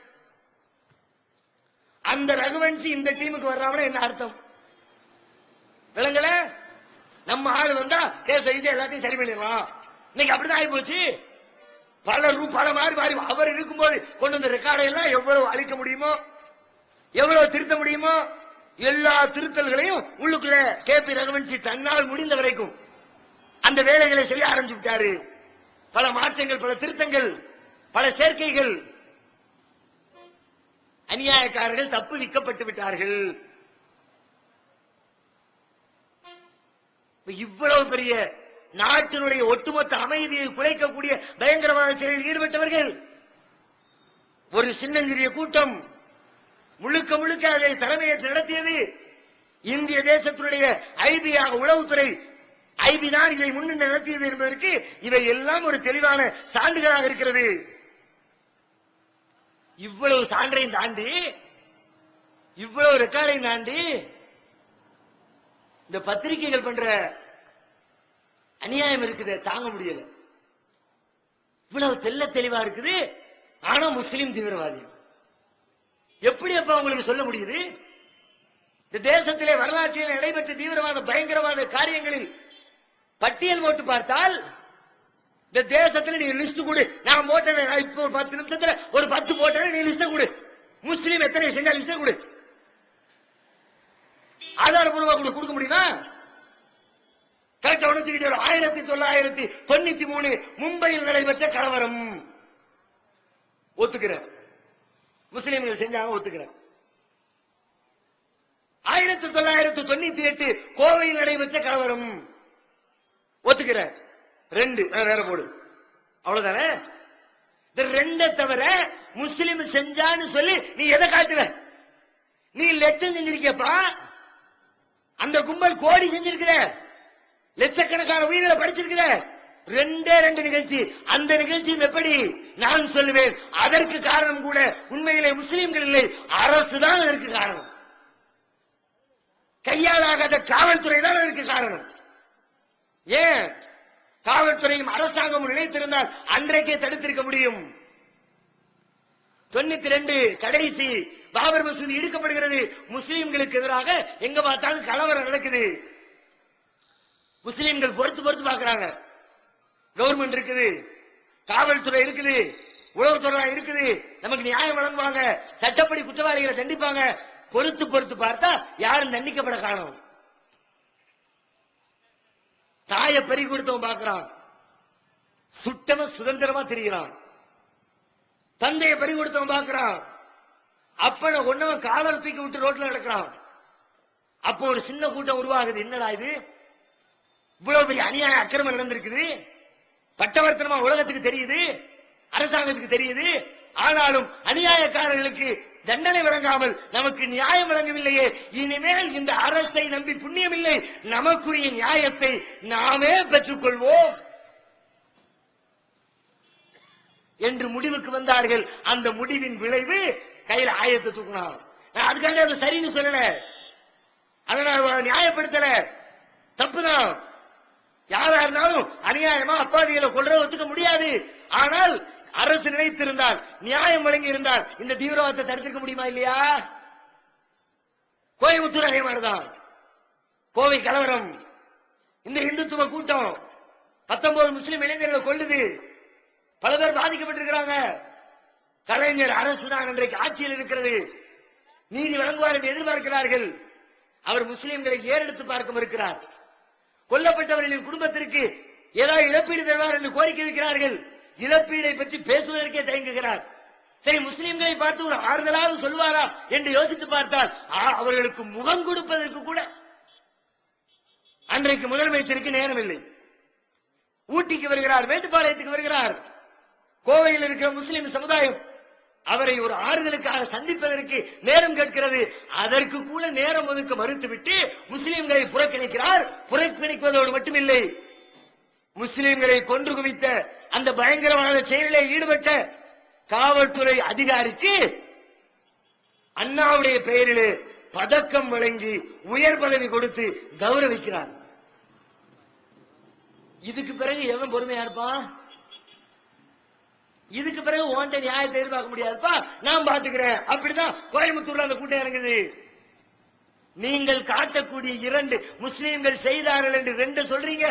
அந்த ரகுவன்சி இந்த டீமுக்கு வர்றாங்கன்னா என்ன அர்த்தம் விளங்கல? நம்ம ஆள் வந்தா கேஸ் எல்லாத்தையும் சரி பண்ணிடலாம். இன்னைக்கு அப்படிதான் ஆகி போச்சு. பல மாறி அவர் இருக்கும்போது கொண்டு வந்த ரெக்கார்டை எல்லாம் எவ்வளவு அழிக்க முடியுமோ, எவ்வளவு திருத்த முடியுமோ எல்லா திருத்தல்களையும் உள்ளுக்குள்ள கேபி ரகுவன்சி தன்னால் முடிந்த வரைக்கும் அந்த வேலைகளை செய்ய ஆரம்பிச்சு விட்டாரு. பல மாற்றங்கள், பல திருத்தங்கள், பல சேர்க்கைகள். அநியாயக்காரர்கள் தப்பு விக்கப்பட்டு விட்டார்கள். இவ்வளவு பெரிய நாட்டினுடைய ஒட்டுமொத்த அமைதியை குலைக்கக்கூடிய பயங்கரவாத செயலில் ஈடுபட்டவர்கள் ஒரு சின்னஞ்சிறிய கூட்டம் முழுக்க முழுக்க அதை தலைமையேற்று நடத்தியது இந்திய தேசத்தினுடைய ஐபியாக உளவுத்துறை ஐபி தான் இதை முன்னின்று நடத்தியது என்பதற்கு இவை எல்லாம் ஒரு தெளிவான சான்றுகளாக இருக்கிறது. இவ்வளவு சான்றையும் தாண்டி இவ்வளவு ரெக்கார்டையும் தாண்டி இந்த பத்திரிகைகள் பண்ற அநியாயம் இருக்குது, தாங்க முடியல. இவ்வளவு தெல்ல தெளிவா இருக்குது. ஆனா முஸ்லிம் தீவிரவாதி எப்படி அப்ப உங்களுக்கு சொல்ல முடியுது? இந்த தேசத்திலே வரலாற்றில் நடைபெற்ற தீவிரவாத பயங்கரவாத காரியங்களில் பட்டியல் போட்டு பார்த்தால் இந்த தேசத்தில் நீ லிஸ்ட் கொடு. நான் போட்டேன் இப்ப ஒரு 10 நிமிஷத்துல ஒரு 10 போட்டேன், நீ லிஸ்ட் கொடு. முஸ்லீம் எத்தனை செஞ்சா லிஸ்ட் கொடு. ஆதாரபூர்வமா கொடுக்க முடியுமா? கரெக்டா 1993 மும்பையில் நடைபெற்ற கலவரம் ஒத்துக்கிறேன், முஸ்லீம்கள் செஞ்சாங்க ஒத்துக்கிறேன். 1998 கோவையில் நடைபெற்ற கலவரம் ஒத்துக்கிறேன். 2 வேற போடு, அவ்வளவுதானே. இந்த 2 தவிர முஸ்லீம் செஞ்சான்னு சொல்லி நீ எதை காட்டுற? நீ லட்சம் செஞ்சிருக்கியப்பா, அந்த கும்பல் கோடி செஞ்சிருக்கிற, லட்சக்கணக்கான உயிர்களை படிச்சிருக்கிற. 2 நிகழ்ச்சி. அந்த நிகழ்ச்சியும் எப்படி? நான் சொல்லுவேன், அதற்கு காரணம் கூட உண்மையிலே முஸ்லீம்கள் இல்லை, அரசு தான் அதற்கு காரணம். கையாளாகாத காவல்துறை தான் அதற்கு காரணம். ஏன்? காவல்துறையும் அரசாங்கமும் நினைத்திருந்தால் அன்றைக்கே தடுத்திருக்க முடியும். 92 கடைசி பாபர் மசூதி இடிக்கப்படுகிறது. முஸ்லீம்களுக்கு எதிராக எங்க பார்த்தாலும் கலவரம் நடக்குது. முஸ்லீம்கள் பொறுத்து பார்க்கிறாங்க. கவர்மெண்ட் இருக்குது, காவல்துறை இருக்குது, உளவுத்துறை இருக்குது, நமக்கு நியாயம் வழங்குவாங்க, சட்டப்படி குற்றவாளிகளை தண்டிப்பாங்க. பொறுத்து பார்த்தா யாரும் தண்டிக்கப்பட காணும். தாய பறி கொடுத்தவன் பார்க்கிறான், சுட்டவன் சுதந்திரமா திரிகிறான். தந்தையை பறி கொடுத்தவன் பார்க்கிறான், அப்பனை ஒன்னவன் காவல் தூக்கி விட்டு ரோட்ல நடக்கிறான். அப்போ ஒரு சின்ன கூட்டம் உருவாகுது. என்னடா இது, இவ்வளவு பெரிய அநியாய அக்கிரமம் நடந்திருக்குது, பட்டவர்த்தனமா உலகத்துக்கு தெரியுது, அரசாங்கத்துக்கு தெரியுது. ஆனாலும் அநியாயக்காரர்களுக்கு தண்டனை வழங்காமல் நமக்கு நியாயம் வழங்கவில்லையே, இனிமேல் இந்த அரசை நம்பி புண்ணியம் இல்லை, நமக்குரிய நியாயத்தை நாமே பெற்றுக்கொள்வோம் என்று முடிவுக்கு வந்தார்கள். அந்த முடிவின் விளைவு கையில ஆயத்தை தூக்கினான். நான் அதுக்காக அது சரின்னு சொல்லல, அதை நான் நியாயப்படுத்தல, தப்புதான். யாரா இருந்தாலும் அநியாயமா அப்பாவிகளை கொள்ற ஒத்துக்க முடியாது. ஆனால் அரசு நினைத்திருந்தால், நியாயம் வழங்கி இருந்தால் இந்த தீவிரவாதத்தை தடுத்திருக்க முடியுமா இல்லையா? கோயம்புத்தூர் அதே மாதிரிதான். கோவை கலவரம், இந்த இந்துத்துவ கூட்டம் 19 முஸ்லிம் இளைஞர்களை கொல்லுது, பல பேர் பாதிக்கப்பட்டிருக்கிறாங்க. கலைஞர் அரசு தான் இன்றைக்கு ஆட்சியில் இருக்கிறது, நீதி வழங்குவார் என்று எதிர்பார்க்கிறார்கள். அவர் முஸ்லிம்களை ஏறெடுத்து பார்க்க இருக்கிறார். கொல்லப்பட்டவர்களின் குடும்பத்திற்கு ஏதாவது இழப்பீடு தருவார் என்று கோரிக்கை வைக்கிறார்கள். இழப்பீடை பற்றி பேசுவதற்கே தயங்குகிறார். சரி, முஸ்லிம்களை பார்த்து ஒரு ஆறுதலாவது சொல்வாரா என்று யோசித்து பார்த்தால் அவர்களுக்கு முகம் கொடுப்பதற்கு கூட அன்றைக்கு முதலமைச்சருக்கு நேரம் இல்லை. ஊட்டிக்கு வருகிறார், மேட்டுப்பாளையத்துக்கு வருகிறார். கோவையில் இருக்கிற முஸ்லிம் சமுதாயம் அவரை ஒரு ஆறுதலுக்காக சந்திப்பதற்கு நேரம் கேட்கிறது. அதற்கு கூட நேரம் ஒதுக்க மறுத்துவிட்டு முஸ்லிம்களை புறக்கணிக்கிறார். புறக்கணிப்பதோடு மட்டுமில்லை, முஸ்லிம்களை கொன்று குவித்த அந்த பயங்கரவாத செயலில் ஈடுபட்ட காவல்துறை அதிகாரிக்கு அண்ணாவுடைய பெயரில் பதக்கம் வழங்கி உயர் பதவி கொடுத்து கௌரவிக்கிறார். இதுக்கு பிறகு எவன் பொறுமையா இருப்பான்? இதுக்கு பிறகு ஓண்ட நியாயத்தை எதிர்பார்க்க முடியாதுப்பா, நான் பாத்துக்கிறேன். அப்படிதான் கோயம்புத்தூர்ல அந்த கூட்டம் இறங்குது. நீங்கள் காட்டக்கூடிய 2 முஸ்லீம்கள் செய்தார்கள் என்று 2 சொல்றீங்க,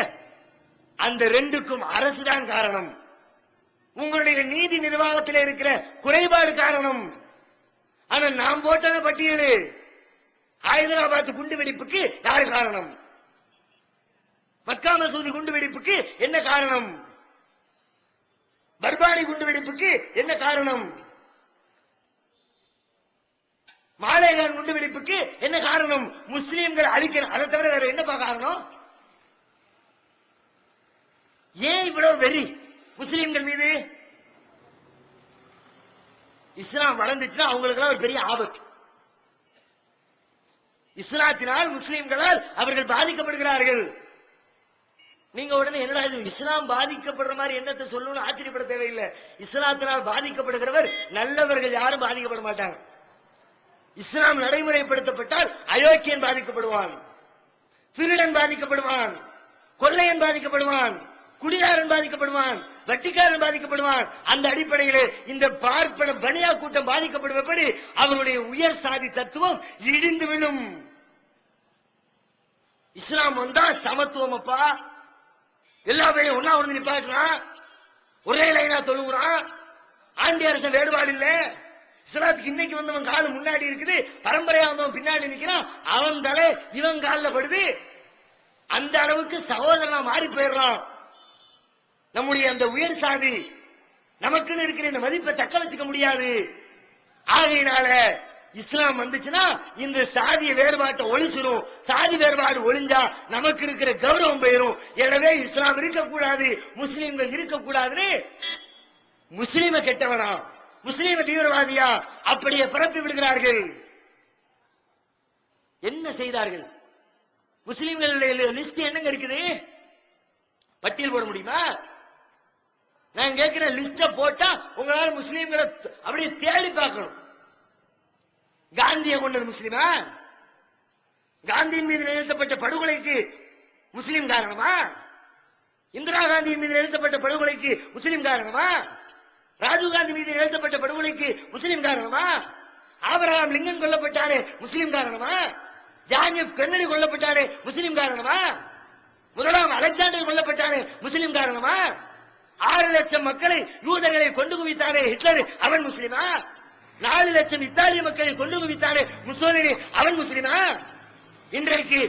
அந்த 2க்கும் அரசுதான் காரணம். உங்களுடைய நீதி நிர்வாகத்தில் இருக்கிற குறைபாடு காரணம். ஆனா நாம் போட்ட பட்டியல் ஹைதராபாத் குண்டு வெடிப்புக்கு யாரு காரணம்? மக்கா மசூதி குண்டு வெடிப்புக்கு என்ன காரணம்? பர்பானி குண்டு வெடிப்புக்கு என்ன காரணம்? பாலேகான் குண்டு வெடிப்புக்கு என்ன காரணம்? முஸ்லீம்கள் அழிக்கணும். அதை தவிர வேற என்னப்பா காரணம்? ஏன் இவ்வளவு வெறி முஸ்லீம்கள் மீது? இஸ்லாம் வளர்ந்துச்சுன்னா அவங்களுக்கு ஒரு பெரிய ஆபத்து. இஸ்லாத்தினால் முஸ்லீம்களால் அவர்கள் பாதிக்கப்படுகிறார்கள். நீங்க உடனே என்னடா இது இஸ்லாம் பாதிக்கப்படுற மாதிரி என்னத்தை சொல்லணும்னு ஆச்சரியப்பட தேவையில்லை. இஸ்லாத்தினால் பாதிக்கப்படுகிறவர் நல்லவர்கள் யாரும் பாதிக்கப்பட மாட்டாங்க. இஸ்லாம் நடைமுறைப்படுத்தப்பட்டால் அயோக்கியன் பாதிக்கப்படுவான், திருடன் பாதிக்கப்படுவான், கொள்ளையன் பாதிக்கப்படுவான், குடிகாரன் பாதிக்கப்படுவான், வட்டிக்காரன் பாதிக்கப்படுவான். அந்த அடிப்படையில் இந்த பார்ப்பன பனியா கூட்டம் பாதிக்கப்படுவபடி அவருடைய உயர் சாதி தத்துவம் இடிந்து விழும். இஸ்லாம் வந்தா சமத்துவம் அப்பா, எல்லா பேரையும் ஒன்னா ஒண்ணு நிப்பாட்டுறான், ஒரே லைனா தொழுகிறான், ஆண்டி அரசன் வேறுபாடு இல்ல. இஸ்லாத்துக்கு இன்னைக்கு வந்தவன் காலு முன்னாடி இருக்குது, பரம்பரையா வந்தவன் பின்னாடி நிக்கிறான், அவன் தலை இவன் காலில் படுது. அந்த அளவுக்கு சகோதரனா மாறி போயிடலாம். நம்முடைய அந்த உயர் சாதி நமக்குன்னு இருக்கிற இந்த மதிப்பை தக்க வச்சுக்க முடியாது. ஆகையினால இஸ்லாம் வந்துச்சுன்னா இந்த சாதிய வேறுபாட்டை ஒழிச்சிடும். சாதி வேறுபாடு ஒழிஞ்சா நமக்கு இருக்கிற கௌரவம் போயிடும். எனவே இஸ்லாம் இருக்கக்கூடாது, முஸ்லீம்கள் இருக்கக்கூடாதுன்னு முஸ்லீம கெட்டவனா, முஸ்லீம தீவிரவாதியா அப்படியே பரப்பி விடுகிறார்கள். என்ன செய்தார்கள்? முஸ்லீம்கள் லிஸ்ட் என்னங்க இருக்குது? பட்டியல் போட முடியுமா? நான் கேட்கிற லிஸ்ட போட்டா உங்களால முஸ்லீம்களை அப்படியே தேடி பார்க்கணும். காந்தியை கொண்டது முஸ்லீமா? காந்தியின் மீது நிகழ்த்தப்பட்ட படுகொலைக்கு முஸ்லீம் காரணமா? இந்திரா காந்தியின் மீது நிகழ்த்தப்பட்ட படுகொலைக்கு முஸ்லீம் காரணமா? ராஜீவ் காந்தி மீது நிகழ்த்தப்பட்ட படுகொலைக்கு முஸ்லீம் காரணமா? ஆபிரகாம் லிங்கன் கொல்லப்பட்டானே முஸ்லீம் காரணமா? ஜான் எஃப் கென்னடி கொல்லப்பட்டானே முஸ்லீம் காரணமா? முதலாம் அலெக்சாண்டர் கொல்லப்பட்டானே முஸ்லீம் காரணமா? 6 லட்சம் மக்களை யூதர்களை கொண்டு குவித்தானே ஹிட்லர், அவன் முஸ்லிமா? 4 லட்சம் இத்தாலிய மக்களை கொண்டு குவித்தானே முசோலினி, அவன் முஸ்லிமா? இன்றைக்கு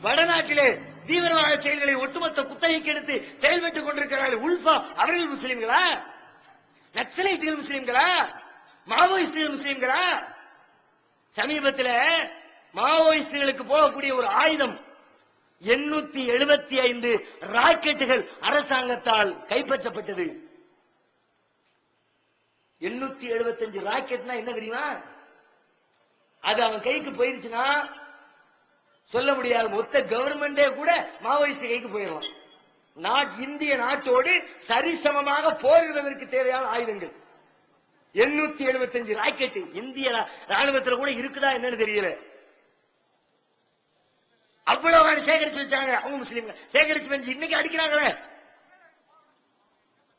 வடநாட்டிலே தீவிரவாத செயல்களை ஒட்டுமொத்த குத்தகைக்கு எடுத்து செயல்பட்டுக் கொண்டிருக்கிறார்கள் உல்ஃபா, அவர்கள் முஸ்லிம்களா? நக்சலைட்டுகள் முஸ்லிம்களா? மாவோயிஸ்டுகள் முஸ்லிம்களா? சமீபத்தில் மாவோயிஸ்டுகளுக்கு போகக்கூடிய ஒரு ஆயுதம் 875 ராக்கெட்டுகள் அரசாங்கத்தால் கைப்பற்றப்பட்டது. 875 ராக்கெட்னா என்ன தெரியுமா? அது அவன் கைக்கு போயிருச்சுன்னா சொல்ல முடியாது, மொத்த கவர்மெண்டே கூட மாவோயிஸ்ட் கைக்கு போயிடும். இந்திய நாட்டோடு சரிசமமாக போரிடுவதற்கு தேவையான ஆயுதங்கள் 875 ராக்கெட். இந்திய ராணுவத்தில் கூட இருக்குதா என்னன்னு தெரியல. அவ்வளவு சேகரிச்சு வச்சாங்க அவங்க முஸ்லீம்கள். சேகரிச்சு வச்சு இன்னைக்கு அடிக்கிறாங்களே,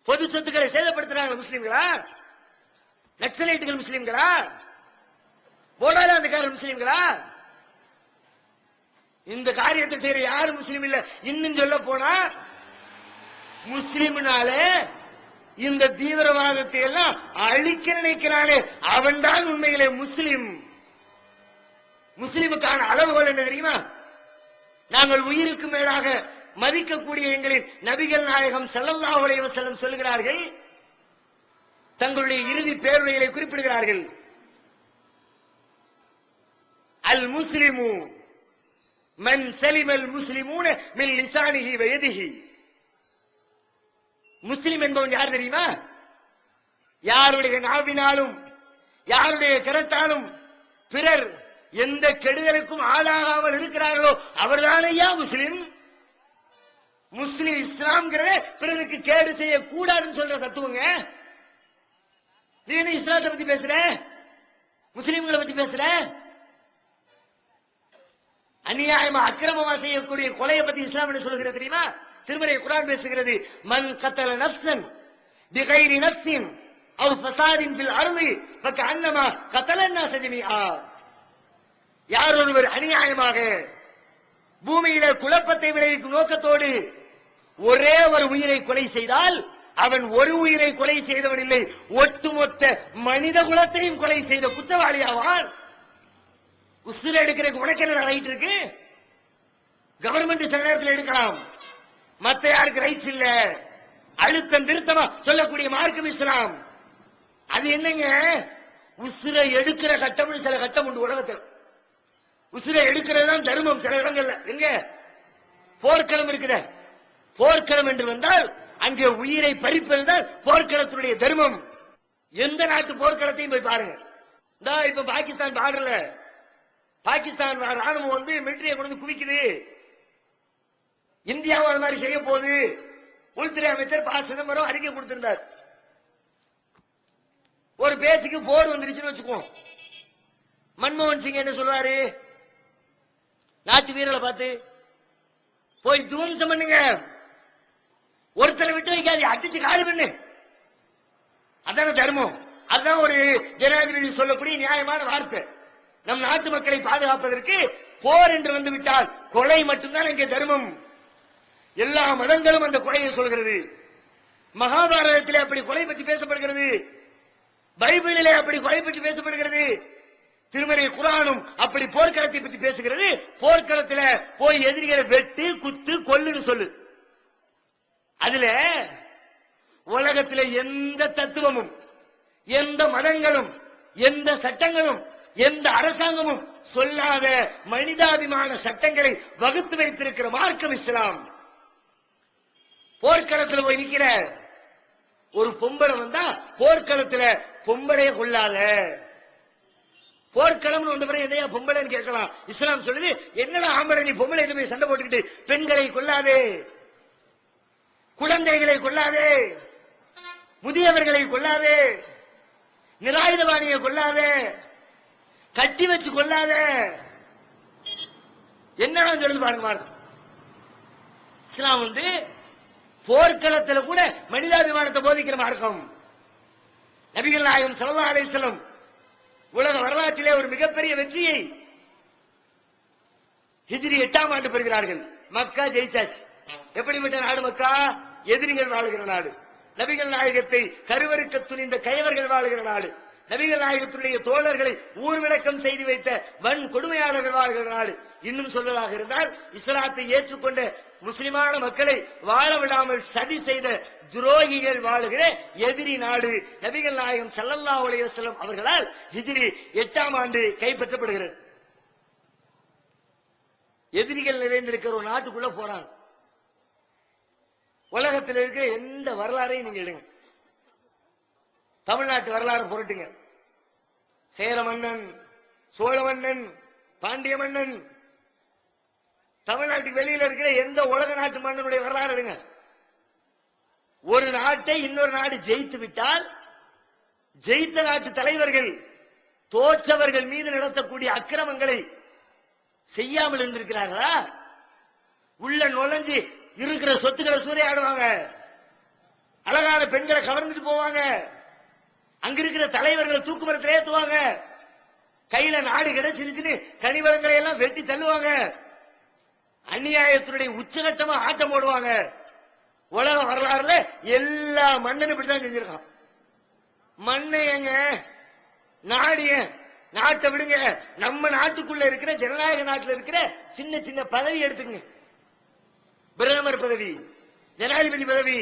பொது சொத்துக்களை சேதப்படுத்துறாங்க முஸ்லீம்களா? நக்சலைட்டுகள் முஸ்லீம்களா? போராடாதக்காரர் முஸ்லீம்களா? இந்த காரியத்தை செய்யற யாரும் முஸ்லீம் இல்ல. இன்னும் சொல்ல போனா முஸ்லீம்னாலே இந்த தீவிரவாதத்தை எல்லாம் அழிக்க நினைக்கிறானே அவன் தான் உண்மையிலே முஸ்லீம். முஸ்லீமுக்கான அளவுகோல் என்ன தெரியுமா? நாங்கள் உயிருக்கு மேலாக மதிக்கக்கூடிய எங்களின் நபிகள் நாயகம் ஸல்லல்லாஹு அலைஹி வஸல்லம் சொல்கிறார்கள், தங்களுடைய இறுதி பேருரைகளை குறிப்பிடுகிறார்கள், அல் முஸ்லிமு மன் சலிமல் முஸ்லிமூன மின் லிசானிஹி வ யதிஹி. முஸ்லிம் என்பவன் யார் தெரியுமா? யாருடைய நாவினாலும் யாருடைய கரத்தாலும் பிறர் எந்த கெடுதலுக்கும் ஆளாகாமல் இருக்கிறார்களோ அவர்தானையா முஸ்லிம். முஸ்லிம் இஸ்லாம்ங்கிற பிறருக்கு கேடு செய்யக்கூடாதுன்னு சொல்ற தத்துவங்க. நீ என்ன இஸ்லாத்தை பத்தி பேசுற? முஸ்லிம்களை பத்தி பேசுற? அநியாயமா அக்கிரமமா செய்யக்கூடிய கொலையை பத்தி இஸ்லாம் என்ன சொல்கிறது தெரியுமா? திருமறை குர்ஆன் பேசுகிறது, மன் கத்தல நஃப்ஸன் பிகைரி நஃப்ஸின் அவ் ஃபஸாதின் ஃபில் அர்தி ஃபகஅன்னமா கத்தல الناس ஜமீஆ. யார் ஒருவர் அநியாயமாக பூமியில குழப்பத்தை விளைவிக்கும் நோக்கத்தோடு ஒரே ஒரு உயிரை கொலை செய்தால் அவன் ஒரு உயிரை கொலை செய்தவன் இல்லை, ஒட்டுமொத்த மனித குலத்தையும் கொலை செய்த குற்றவாளி ஆவான். உசுரை எடுக்கிறதுக்கு உனக்கு என்ன ரைட் இருக்கு? கவர்மெண்ட் சில நேரத்தில் எடுக்கலாம், மத்த யாருக்கு ரைட்ஸ் இல்ல. அழுத்தம் திருத்தமா சொல்லக்கூடிய மார்க்கம் இஸ்லாம். அது என்னங்க? உசுரை எடுக்கிற கட்டம் சில கட்டம் உண்டு உலகத்தில். உசுரை எடுக்கிறது தான் தர்மம். சில இடங்கள்ல எங்க போர்க்களம் இருக்குத, போர்க்களம் என்று வந்தால் அங்கே உயிரை பறிப்பதுதான் போர்க்களத்தினுடைய தர்மம். எந்த நாட்டு போர்க்களத்தையும் போய் பாருங்க. இப்ப பாகிஸ்தான் பார்டர்ல பாகிஸ்தான் ராணுவம் வந்து மிலிட்டரியை கொண்டு குவிக்குது. இந்தியாவும் அது மாதிரி செய்ய போகுது. உள்துறை அமைச்சர் ப. சிதம்பரம் அறிக்கை கொடுத்திருந்தார். ஒரு பேச்சுக்கு போர் வந்துருச்சுன்னு வச்சுக்கோ, மன்மோகன் சிங் என்ன சொல்றாரு, நாட்டு வீரர்களை பார்த்து போய் துவம்சம் பண்ணுங்க, ஒருத்தரை விட்டு வைக்காது, அடிச்சு காலி பண்ணு. அதான தர்மம். அதுதான் ஒரு ஜனாதிபதி சொல்லக்கூடிய நியாயமான வார்த்தை. நம் நாட்டு மக்களை பாதுகாப்பதற்கு போர் என்று வந்துவிட்டால் கொலை மட்டும்தான் இங்கே தர்மம். எல்லா மதங்களும் அந்த கொலையை சொல்கிறது. மகாபாரதத்திலே அப்படி கொலை பற்றி பேசப்படுகிறது, பைபிளிலே அப்படி கொலை பற்றி பேசப்படுகிறது, திருமறை குர்ஆனும் அப்படி போர்க்களத்தை பற்றி பேசுகிறது. போர்க்களத்தில் போய் எதிரிகளை வெட்டு குத்து கொல்லுன்னு சொல்லு. அதுல உலகத்தில் எந்த தத்துவமும் எந்த மதங்களும் எந்த சட்டங்களும் எந்த அரசாங்கமும் சொல்லாத மனிதாபிமான சட்டங்களை வகுத்து வைத்திருக்கிற மார்க்கம் இஸ்லாம். போர்க்களத்தில் போய் நிக்கிற ஒரு பொம்பளை வந்தா போர்க்களத்தில் பொம்பளைய கொள்ளாத. போர்க்களம் வந்த பிறகு எதையா பொம்பளைன்னு கேட்கலாம். இஸ்லாம் சொல்லுது, என்னடா ஆம்பளை நீ பொம்பளை போய் சண்டை போட்டுக்கிட்டு பெண்களை கொள்ளாதே, குழந்தைகளை கொள்ளாதே, முதியவர்களை கொள்ளாதே, நிராயுதபாணியை கொள்ளாதே, கட்டி வச்சு கொள்ளாதே. என்ன சொல்லுது பாருங்க. இஸ்லாம் வந்து போர்க்களத்தில் கூட மனிதாபிமானத்தை போதிக்கிற மார்க்கம். நபிகள் நாயகம் ஸல்லல்லாஹு அலைஹி வஸல்லம் உலக வரலாற்றிலே ஒரு மிகப்பெரிய வெற்றியை ஹிஜ்ரி 8ஆம் ஆண்டு பெறுகிறார்கள். மக்கா ஜெயிச்சாச்சு. எப்படிப்பட்ட நாடு மக்கா? எதிரிகள் வாழுகிற நாடு. நபிகள் நாயகத்தை கருவறுக்க துணிந்த கயவர்கள் வாழுகிற நாடு. நபிகள் நாயகத்துடைய தோழர்களை ஊர்விளக்கம் செய்து வைத்த வன் கொடுமையாளர்கள் வாழ்கிற நாடு. இன்னும் சொல்வதாக இருந்தால் இஸ்லாத்தை ஏற்றுக்கொண்ட முஸ்லிமான மக்களை வாழ விடாமல் சதி செய்த துரோகிகள் வாழுகிற எதிரி நாடு நபிகள் நாயகம் ஸல்லல்லாஹு அலைஹி வஸல்லம் அவர்களால் ஹிஜ்ரி 8ஆம் ஆண்டு கைப்பற்றப்படுகிறது. எதிரிகள் நிறைந்திருக்கிற ஒரு நாட்டுக்குள்ள போறாங்க. உலகத்தில் இருக்கிற எந்த வரலாறையும் நீங்க எடுங்க, தமிழ்நாட்டு வரலாறு புரட்டுங்க. சேர மன்னன், சோழ மன்னன், பாண்டிய மன்னன், தமிழ்நாட்டுக்கு வெளியில இருக்கிற எந்த உலக நாட்டு மன்னனுடைய வரலாறு எடுங்க. ஒரு நாட்டை இன்னொரு நாடு ஜெயித்து விட்டால் ஜெயித்த நாட்டு தலைவர்கள் தோற்றவர்கள் மீது நடத்தக்கூடிய அக்கிரமங்களை செய்யாமல் இருந்திருக்கிறார்களா? உள்ள நுழைஞ்சு இருக்கிற சொத்துக்களை சூறையாடுவாங்க, அழகான பெண்களை கவர்ந்துட்டு போவாங்க, அங்க இருக்கிற தலைவர்களை தூக்குமரத்தில் ஏத்துவாங்க, கையில நாடு கிடைச்சிருச்சுன்னு கனிவளங்களை எல்லாம் வெட்டி தள்ளுவாங்க, அநியாயத்தினுடைய உச்சகட்டமா ஆட்டம் போடுவாங்க. உலக வரலாறுல எல்லா மன்னனும் இப்படிதான் செஞ்சிருக்கான். மண்ணை எங்க நாடு நாட்டை விடுங்க, நம்ம நாட்டுக்குள்ள இருக்கிற ஜனநாயக நாட்டில் இருக்கிற சின்ன சின்ன பதவி எடுத்துங்க. பிரதமர் பதவி, ஜனாதிபதி பதவி,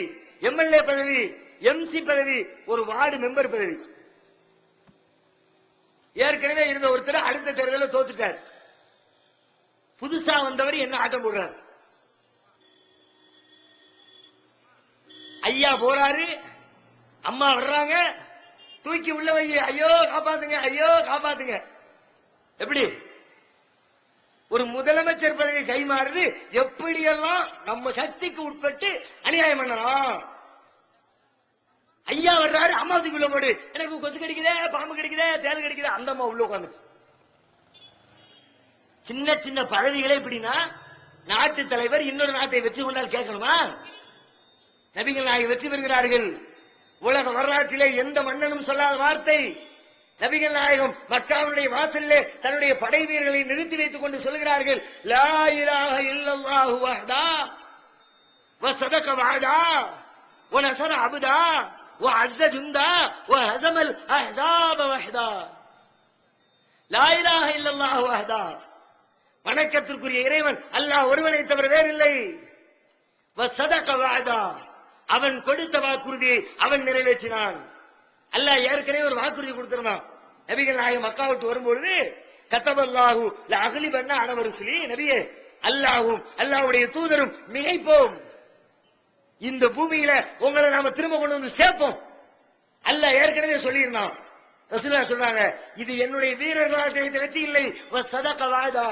எம்எல்ஏ பதவி, எம்சி பதவி, ஒரு வார்டு மெம்பர் பதவி. ஏற்கனவே இருந்த ஒருத்தர் அடுத்த தேர்தலில் தோத்துட்டார். புதுசா வந்தவர் என்ன ஆட்டம் போடுறார்? ஐயா போறாரு, அம்மா வர்றாங்க, தூக்கி உள்ள வை, ஐயோ காப்பாத்துங்க, ஐயோ காப்பாத்துங்க. எப்படி ஒரு முதலமைச்சர் பதவி கை மாறுது? எப்படியெல்லாம் நம்ம சக்திக்கு உட்பட்டு அநியாயம் பண்ணலாம். ஐயா வர்றாரு, அம்மா தூக்கி உள்ள போடு, எனக்கு கொசு கிடைக்குதே, பாம்பு கிடைக்குதே, தேல் கிடைக்குதே, அந்த அம்மா உள்ள உட்காந்து. சின்ன சின்ன பதவிகளே எப்படின்னா, நாட்டு தலைவர் இன்னொரு நாட்டை வெற்றி கொண்டால் கேட்கணுமா? நபிகள் நாயகம் வெற்றி பெறுகிறார்கள். உலக வரலாற்றிலே எந்த மன்னனும் சொல்லாத வார்த்தை. நபிகள் நாயகம் மக்காவுடைய வாசலிலே தன்னுடைய படை வீரர்களை நிறுத்தி வைத்துக் கொண்டு சொல்கிறார்கள், லா இலாஹ இல்லல்லாஹு வஹ்தா வ ஸதக வஅதா வ நஸர அப்தா வ அஸ்ஸ ஜுந்தா வ ஹஸமல் அஹ்ஸாப வஹ்தா. லா இலாஹ இல்லல்லாஹு வஹ்தா, வணக்கத்திற்குரிய இறைவன் அல்லாஹ் ஒருவனை தவிர வேறில்லை. வ ஸதக வஅதா, அவன் கொடுத்த வாக்குறுதியை அவன் நிறைவேற்றினான். அல்லாஹ் ஏற்கனவே ஒரு வாக்குறுதி கொடுத்திருந்தான். நபிகள் நாயகம் மக்கா விட்டு வரும்பொழுது கத்தபல்லாஹு லஅக்லிபன்ன அன வருசுலி, நபியே அல்லாஹ்வும் அல்லாஹ்வுடைய தூதரும் மிகைப்போம், இந்த பூமியில உங்களை நாம திரும்ப கொண்டு வந்து சேர்ப்போம். அல்லாஹ் ஏற்கனவே சொல்லியிருந்தான். ரசூலுல்லாஹ் சொல்றாங்க, இது என்னுடைய வீரர்களால் கிடைத்த வெற்றி இல்லை, வஸதக வஅதா,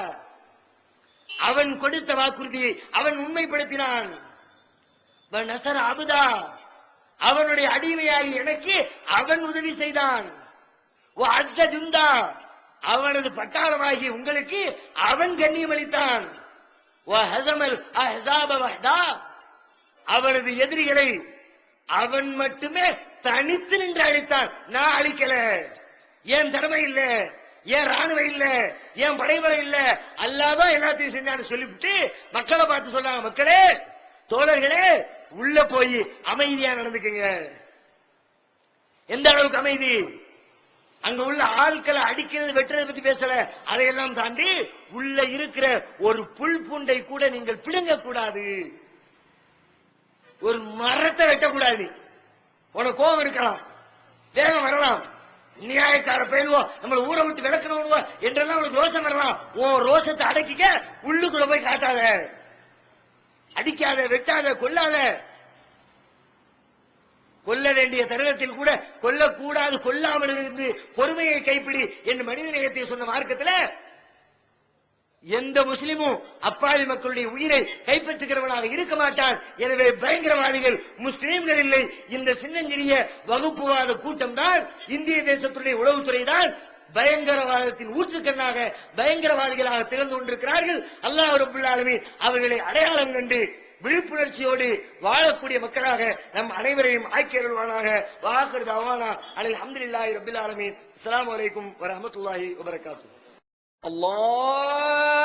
அவன் கொடுத்த வாக்குறுதியை அவன் உண்மைப்படுத்தினான். வநஸர அபதா, அவனுடைய அடிமையாகி எனக்கு அவன் உதவி செய்தான். வஅஸ்ஸ ஜுந்தா, அவனது பட்டாளமாகி உங்களுக்கு அவன் கண்ணியமளித்தான். வஹஸமல் அஹ்ஸாப வஹ்தா, அவனது எதிரிகளை அவன் மட்டுமே தனித்து நின்று அழித்தான். நான் அழிக்கல, ஏன் திறமை இல்ல, ஏன் ராணுவம் இல்ல, ஏன் படைபலம் இல்ல, அல்லாஹ் எல்லாத்தையும் செஞ்சான்னு சொல்லிவிட்டு மக்களை பார்த்து சொன்னாங்க, மக்களே தோழர்களே உள்ள போய் அமைதியா நடந்துக்குங்க. எந்த அளவுக்கு அமைதி? அங்க உள்ள ஆட்களை அடிக்கிறது வெட்டுறதை பத்தி பேசல, அதையெல்லாம் தாண்டி உள்ள இருக்கிற ஒரு புல் பூண்டை கூட நீங்கள் பிடுங்க கூடாது, ஒரு மரத்தை வெட்டக்கூடாது. உனக்கு கோபம் இருக்கலாம், வேகம் வரலாம், நியாயக்கார பயில்வோம், நம்மள ஊரை விட்டு விளக்கணும் என்றெல்லாம் உனக்கு ரோஷம் வரலாம். உன் ரோஷத்தை அடக்கிக்க, உள்ளுக்குள்ள போய் காட்டாத, அடிக்காத, வெட்டாத, கொல்லாத. கொல்ல வேண்டிய தருணத்தில் கூட கொல்லக்கூடாது, கொல்லாமல் இருந்து பொறுமையை கைப்பிடி என்று மனித நேயத்தை சொன்ன மார்க்கத்துல எந்த முஸ்லிமும் அப்பாவி மக்களுடைய உயிரை கைப்பற்றுகிறவனாக இருக்க மாட்டான். எனவே பயங்கரவாதிகள் முஸ்லிம்கள் இல்லை, இந்த சின்னஞ்சிறிய வகுப்புவாத கூட்டம் தான், இந்திய தேசத்துடைய உளவுத்துறை தான் பயங்கரவாதத்தின் ஊற்றுக்கண்ணாக பயங்கரவாதிகளாக திகழ்ந்து கொண்டிருக்கிறார்கள். அல்லாஹ் ரப்பல் ஆலமீன் அவர்களை அடையாளம் கண்டு விழிப்புணர்ச்சியோடு வாழக்கூடிய மக்களாக நம் அனைவரையும் ஆக்கியருள்வானாக. வாஹிர் தஅவானா அனில் ஹம்துலில்லாஹி ரப்பில் ஆலமீன். அஸ்ஸலாமு அலைக்கும் வரஹ்மத்துல்லாஹி வபரகாத்துஹு. அல்லாஹ்